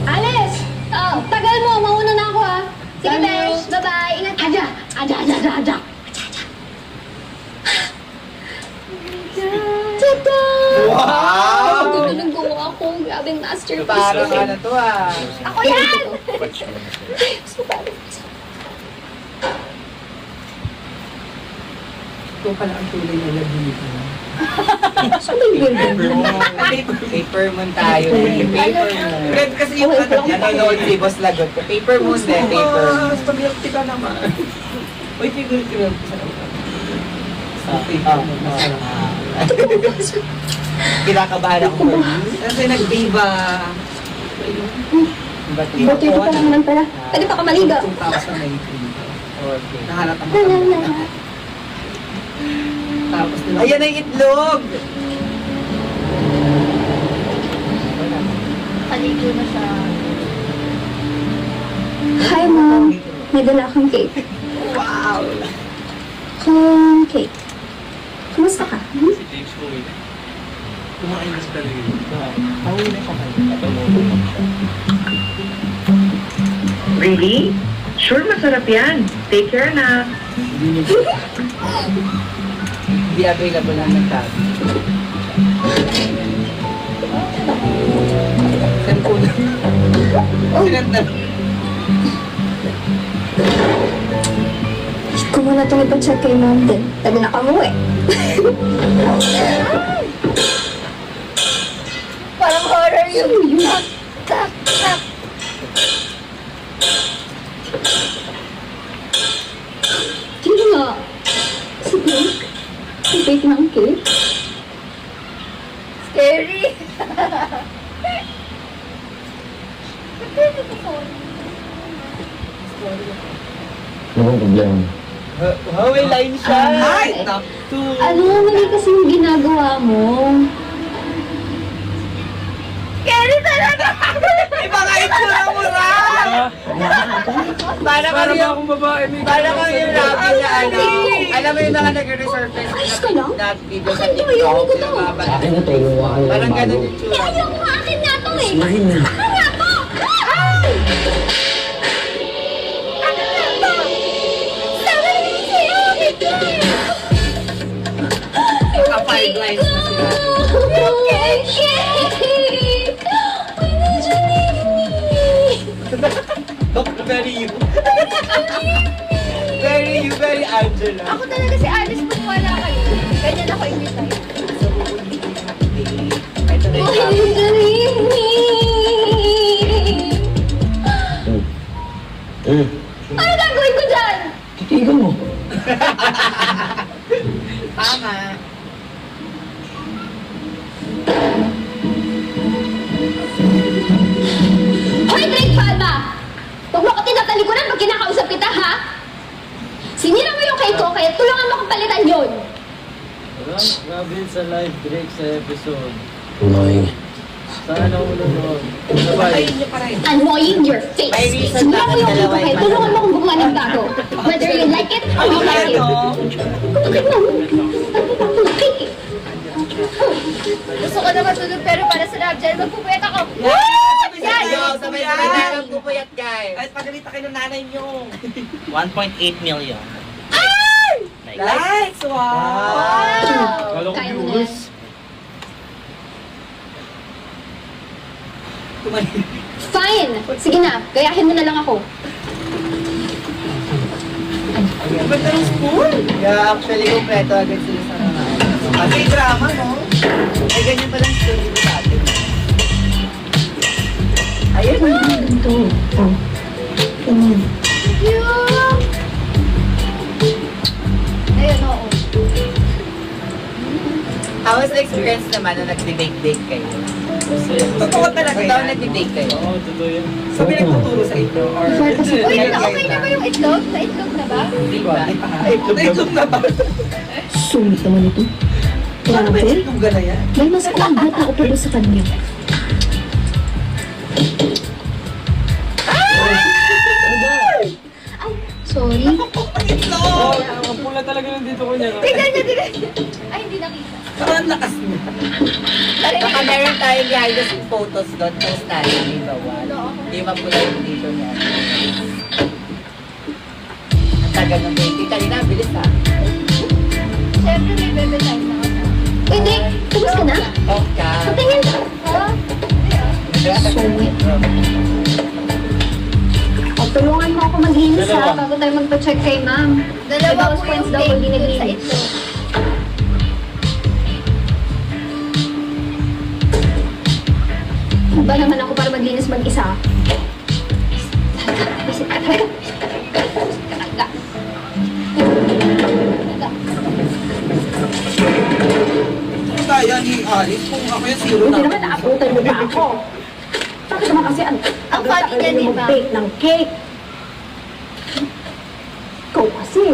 Alice! Oh. Tagal mo! Mauna na ako ha! Sige, Besh. Bye-bye. Ingat ka. Aja! Tada! Wow! Magdudulong ako. Grabe masterpiece. Parang ano to ah. Ako yan! Ito pala ang tuloy na dito. Saan ba yung building? Paper moon tayo. Paper moon. Fred, kasi yung ano, Nanonood si Boss Lagot. Paper moon din. Paper moon. Spaghetti ka naman. Uy, favorite ko yung sa Kinakabahan ako for you. Kasi nag-diva. Buti ko pa naman pala. Pwede pa ka maligo. 2019. Okay. Nahanap ang mga. Tapos nila. Ayan na yung itlog! Paligo na siya. Hi, Mom. May dala akong cake. Wow! Home cake. Kumusta ka? Kumain na sa Pauwi na ko Really? Sure, masarap yan. Take care na. Hindi available lang ng tag. Send ko na. Sinend na. Ko muna itong ipacheck kay Mom din. Tabi na kamuwi. Parang Sino yun? Tap, tap. Sino nga? Si Blake? Si Blake ng cake? Scary. Ano bang problema? Oh, may line siya. Ay, naku. Ano, mali kasi yung ginagawa mo. Scary talaga. Iba nga itsura mo, Ram! Para Para kami ba yung... akong babae? May Para kami yung Robin na ano. Ay! Alam mo yung mga nag-resurface Ayos ka lang? na video sa Bakit TikTok. ayaw ko to? yung mga Sa akin na to, gumawa ka na Parang ng ganun bago. yung tsura. Ayaw mo akin na to eh! Mahin na. Para to! Ay! Ano na to? Sama naman sa'yo. Naka-five lines na sila. Very you. Very you, very Angela. Ako talaga si Alice, paniwala kayo. Ganyan ako imitay. Ito na yung Ano gagawin ko dyan? Titigan mo. tama. Hoy, Drake Palma! Huwag mo ko tinatalikuran pag kinakausap kita, ha? Sinira mo yung cake ko, kaya tulungan mo akong palitan yun! Robin sa live break sa episode. Annoying. Saan ako nanonood? Sabay. Patayin niyo pa rin. Annoying your face! May reason Sinira mo bakit yung cake ko, dalawa kaya yung tulungan mo akong gumawa ng bago. Whether you like it or you like it. Bakit mo? Bakit ang cake eh? Gusto ko na matulog pero para sa lab dyan, magpupuyat ako. Sabay-sabay na lang pupuyat, guys. Kahit pagalitan kayo ng nanay niyo. 1.8 million. Likes! Wow! Kala ko Kaya mo na yan. viewers. Fine! Sige na, gayahin mo na lang ako. Ang ganda ng spoon! Yeah, actually, kompleto agad sila sa mga ano. Kasi drama, no? Ay, ganyan palang story mo sa atin. Ayun na. Ito. Oh. Ganyan. Ayun, oo. How was the experience naman nung nag-debate kayo? Totoo talaga Totoo yan. nag-debate kayo? Oo, totoo yan. Sabi nagtuturo sa inyo or... Uy, okay na ba yung itlog? Sa itlog na ba? Hindi ba? Naitlog na ba? Sulit naman ito. Paano ba Grabe. yung itloga na yan? May mas kumagat na upo sa kanya. Ay, sorry. Oo, ang pula talaga ng dito ko niya. Tignan niya, tignan niya. Ay, hindi nakita. Parang ang lakas niya. Baka meron tayong behind the scene photos doon. Post natin, di ba? Hindi mapula yung dito niya. Ang tagal ng baby. Kanina, bilis ha. Siyempre, may bebe time na ako. Uy, Drake, tapos ka na? Okay. Patingin ka. O, tulungan mo ako maglinis ha, bago tayo magpa-check kay ma'am. Dalawa po points yung daw pag di cake sa naglinis. itlog. Ba naman ako para maglinis mag-isa? Isip ka talaga. Talaga. Talaga. Kaya ni Alice, kung ako yung zero Hindi na. naman naabutan mo pa ako. Bakit naman kasi ang Ang funny niya, di ba? mag-bake ng cake? Ikaw kasi.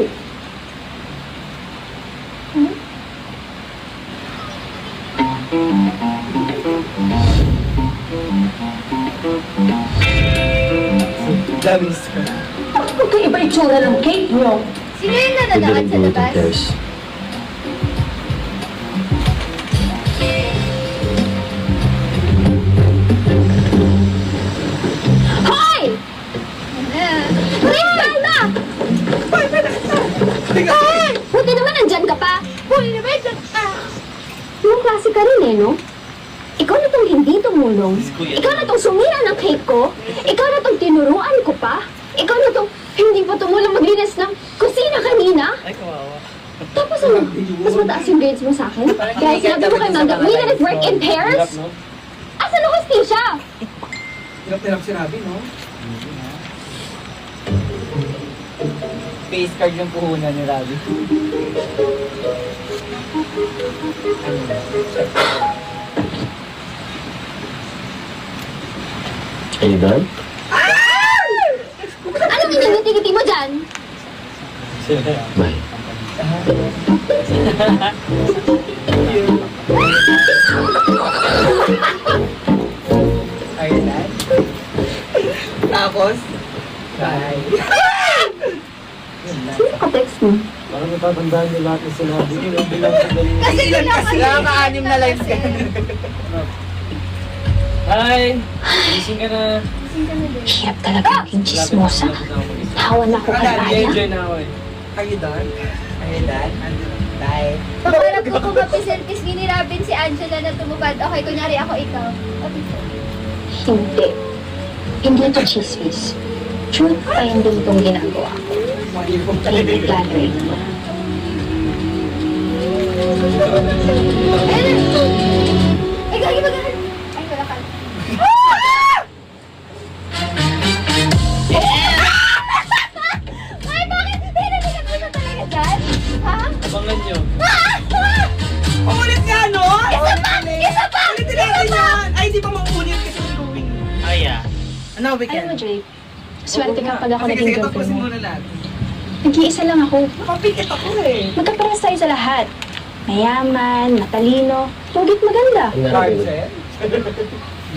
Daming scrap. Bakit magkaiba itsura ng cake nyo? Sino yung nananakad sa labas? There's Hoy! Drake, Palma! Hoy! Buti naman nandyan ka pa. Hoy, naman dyan. Yung klase ka rin eh, no? Ikaw na tong hindi tumulong. Ikaw na tong sumira ng cake ko. Ikaw na tong tinuruan ko pa. Ikaw na tong hindi pa tumulong maglinis ng kusina kanina. Ay, kawawa. Tapos ano, mas mataas yung grades mo sa akin. Kaya sinabi mo kay Manda, we didn't work in pairs? Asan ako Hindi siya! Hirap sinabi, no? Face card yung puhunan ni Rabi. Are you done? Anong iningiti-ngiti mo dyan? Bye. Ayun na. Tapos, bye. Sino ka-text mo? Parang natatandaan niyo lahat ng sinabi niyo. Bilang sandali. Kasi ilan kasi? Nakaka-anim na lives ka. Hi! Gising ka na. Hirap talaga maging chismosa. Nahawan ako kay Raya. Enjoy na ako eh. Are you done? Are you done? Bye. Pangarap ko kung mapiselfis ni Robin si Angela na tumupad. Okay, kunyari ako ikaw. Hindi. Hindi ito chismis. Truth finding itong ginagawa ko. Hindi gathering mo. Ay, gagi mag-ahal. Ay, wala ka. Ay, bakit? Hinanilag mo na talaga dyan? Ha? Abangan niyo. Paulit nga, no? Isa pa! Isa pa! Ulitin natin yan! Ay, di pa mauulit kasi may going. Oh yeah. Ano, Alam mo, Drake, swerte ka pag ako Sige, naging sige, girlfriend tapusin mo. muna natin. Nag-iisa lang ako. Nakapikit ako eh. Magkapares tayo sa lahat. Mayaman, matalino, tugit maganda. Marcel?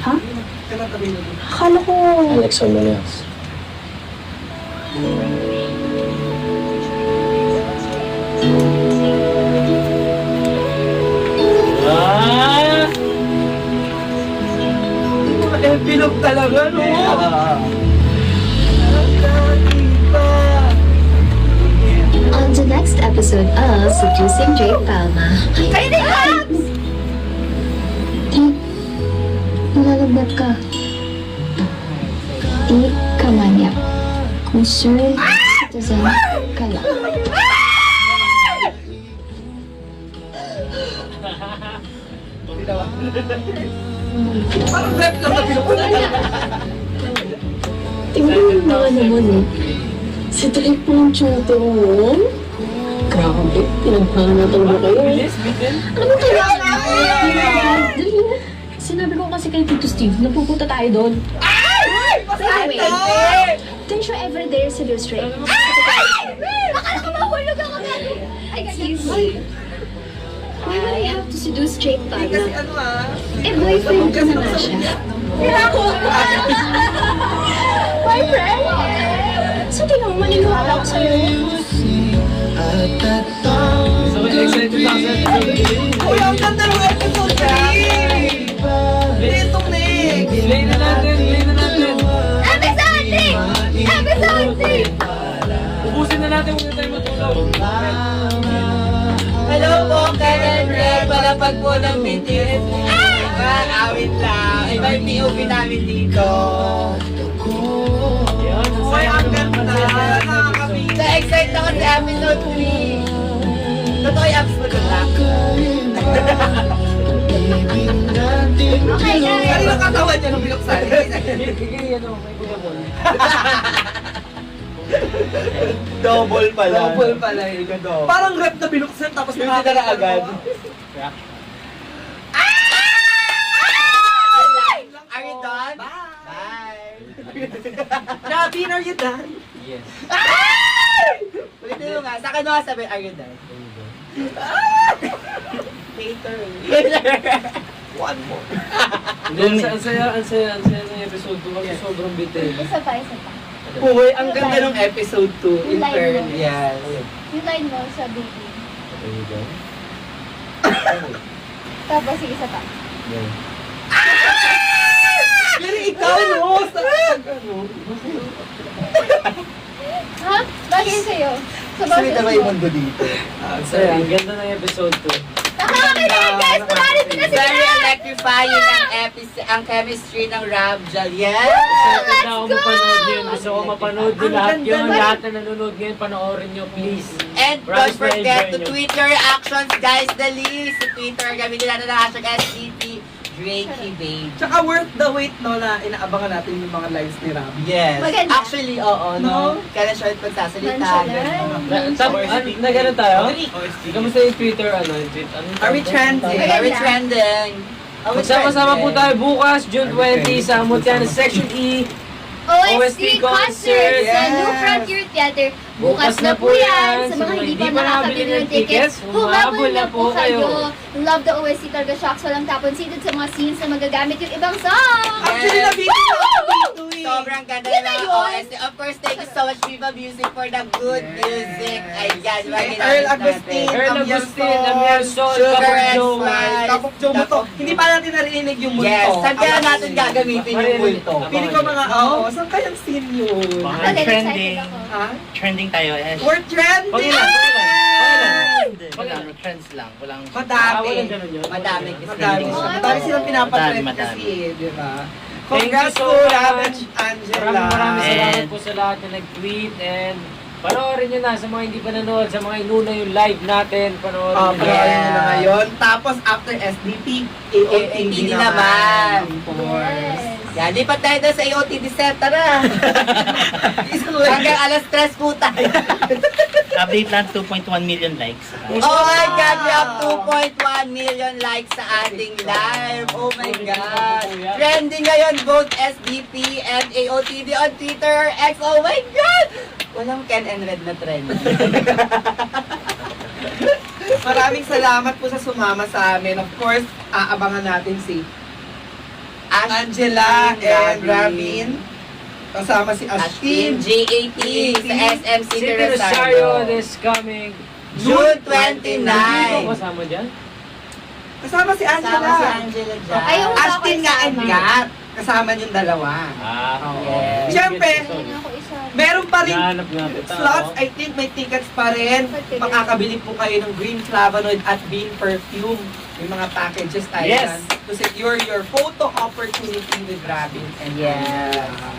Ha? Kanatabi mo. Akala ko... I like someone else. Ah! Envelope talaga, no? On the next episode of Seducing Drake Palma. Kayo na yung Drake, nalalagnat ka. Di ka manyak. Concerned citizen ka lang. Parang rep lang na pinupuna. Tingnan mo mga naman eh. Si Drake po ang tutor mo. Grabe, pinaghanatan mo kayo. Bilis, bitin. Ano ba kaya? Dali na. Sinabi ko kasi kay Tito Steve, napupunta tayo doon. Anyway, Then siya ever there sa Lustrate. baka naman mahulog ako na. Ay, ganyan. Why would I have to seduce Drake Hindi kasi Palma? ano ah. Eh, boyfriend ko na nga siya. Boyfriend? So, tingnan mo, maniniwala ko sa'yo. So excited lang sa episode 3. Uy, ang ganda ng episode 3! Itong next! Play na natin, play na natin. Episode 3! Episode 3! Ubusin na natin kung tayo matulog. Hello po, Karen Red. Palapag po ng BTS. Awit lang. Iba yung POV namin dito. Yan, Uy, ang ganda! Nakakabigay! Na-excite ako sa episode 3. Totoo yung episode lang. Okay, guys. Kanina katawan niya nung binuksan. Sige, ano, may gumamon. Double pala. Double pala yun. Parang rep na binuksan tapos Yung sinara agad. Are you done? Bye. Robin, are you done? Yes. Ulitin mo nga. Sa akin mo sabi, are you done? Later. One more. Hindi, ang saya ng episode 2 kasi sobrang bitin. Isa pa, isa pa. Uy, ang ganda ng episode 2. In Yung line fairness. mo. Yes. Yung line mo sa baby. Tapos, isa pa. Pero ikaw, no? Sa ano? Ha? Bagay sa'yo. Sa Sali boses na ba yung mo. mundo dito? Ang saya, ang ganda ng episode 2. Nakakakilig, guys! Tumalit na si Very Grab! electrifying ang chemistry ng Rabjal. Yes! Excited na ako mapanood yun. Gusto ko mapanood nyo lahat yun. Lahat na nanonood ngayon, panoorin nyo, please. And don't Promise na forget enjoy to nyo. tweet your reactions, guys. Dali sa Twitter. Gamitin natin ang hashtag SCT Drakey, babe. Tsaka worth the wait, no, na inaabangan natin yung mga lives ni Robby. Yes. Maganda. Actually, oo, no? Kaya short pagsasalita. Nonchalant. Na gano'n tayo? Kamusta yung Twitter, yung tweet? Are we trending? Very trending. Magsama-sama po tayo bukas, June 20, sa Mutiana Section E. OST concert sa New Frontier Theater. Bukas na po yan. Sa mga hindi pa nakakabili ng tickets, humabol na po kayo. Love the OST talaga, shocks. Walang tapon seated sa mga scenes na magagamit yung ibang songs. Actually, nabigyan ako dito Sobrang ganda Yun na ng yun. OST. Of course, thank you so much, Viva Music, for the good music. Ayan, Si Earl Agustin, Earl Agustin, Amiel Amiel Sol, Sol, Sugar Kapag and Joe. Spice. Tapos Joe Muto. Hindi pa natin narinig yung multo. Yes, saan kaya natin gagamitin yung multo? Pili ko mga, oo, saan kayang scene yun? Baka Ako din, trending. excited ako. Ha? Trending tayo. Eh. We're trending! Walang trends lang. Walang... Madami. walang ganun yun. Madami. Madami. Oh, Madami silang pinapatrend Madami. kasi, di ba? Thank you Congrats so to much. Robert Angela. Maraming salamat And- po sa lahat na nag-tweet and panoorin nyo na sa mga hindi pa nanood, sa mga inuna yung live natin, panoorin nyo na. Panoorin nyo na ngayon. Tapos, after SDP, AOTD AOTD naman. naman. Of course. Yan, lipat tayo doon sa AOTD set. Tara! Hanggang alas 3 po tayo. Update lang 2.1 million likes. Oh my God, we have 2.1 million likes sa ating live. Oh my God. Trending ngayon both SDP and AOTD on Twitter or X. Oh my God! Walang Ken and Red na trend. Maraming salamat po sa sumama sa amin. Of course, aabangan natin si Angela and Rabin. Kasama si Ashtin, Ashtin. JAT sa SM City City Rosario. Rosario this coming June 29. Hindi ko kasama dyan. Kasama si Angela. Kasama si Angela dyan. Ayaw mo ako Ashtin nga and isama. Gat. Kasama yung dalawa. Yes. Siyempre, Ayaw ako isa. meron pa rin Nahanap nga kita. slots. I think may tickets pa rin. Makakabili po kayo ng Green Flavonoid at Bean Perfume. May mga packages tayo Yes. dyan to secure your photo opportunity with Robin and Yes. Angela.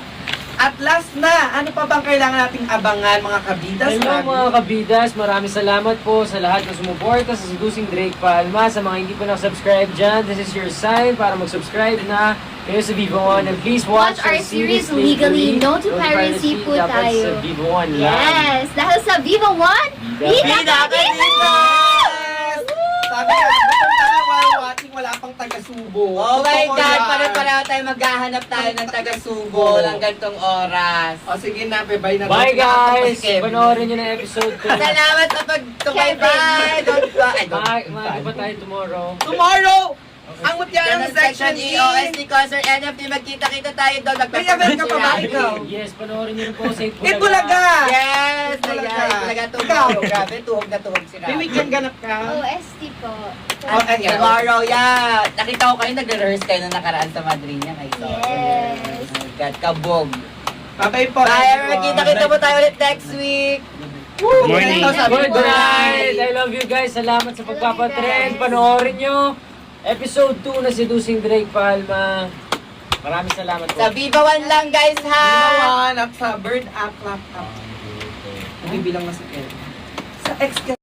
At last na, ano pa bang kailangan nating abangan mga kabidas? Hello Robin? mga kabidas, maraming salamat po sa lahat na sumuporta sa Seducing Drake Palma. Sa mga hindi pa nakasubscribe dyan, this is your sign para mag-subscribe na kayo sa Vivo One. And please watch Watch our series Legally. No to Piracy po Dapat tayo. sa Vivo One lang. Yes! Dahil sa Viva One, Bida ka dito! Sabi nga, gutom na nga while watching, wala pang taga-subo. Oh my Totoo God, yan. pare-pareho tayo maghahanap tayo ng taga-subo ng gantong oras. O sige na, bye na. Bye guys! Kevin. Panoorin nyo na episode 2. Salamat sa pagtubaybay! Don't ba? Ay, don't Maaga pa tayo tomorrow. Tomorrow, ang Mutiana Section Section E, E. OST Concert, NFT, magkita-kita tayo doon. May event ka pa ba ikaw? Yes, panoorin nyo rin po sa Itbulaga! Yes! Itbulaga. Itbulaga tomorrow. Grabe, tuhog na tuhog si May Rabi. weekend ganap ka? OST po. Oh, ayan. Tomorrow, yeah. Nakita ko kayo, nagre-rehearse kayo nung nakaraan sa Madrid niya. Kay Yes. Oh my God, kabog. Bye-bye po. Bye, everyone. magkita-kita po tayo ulit next week. Woo! Morning. Ito, sabi Good ko, night! I love you guys. Salamat sa pagpapatrend. Panoorin nyo. Episode 2 na Seducing Drake Palma. Maraming salamat po. Sa Viva One lang, guys, ha? Ginawan at sa Bird App Laptop. Bibilang na si Ken. Sa ex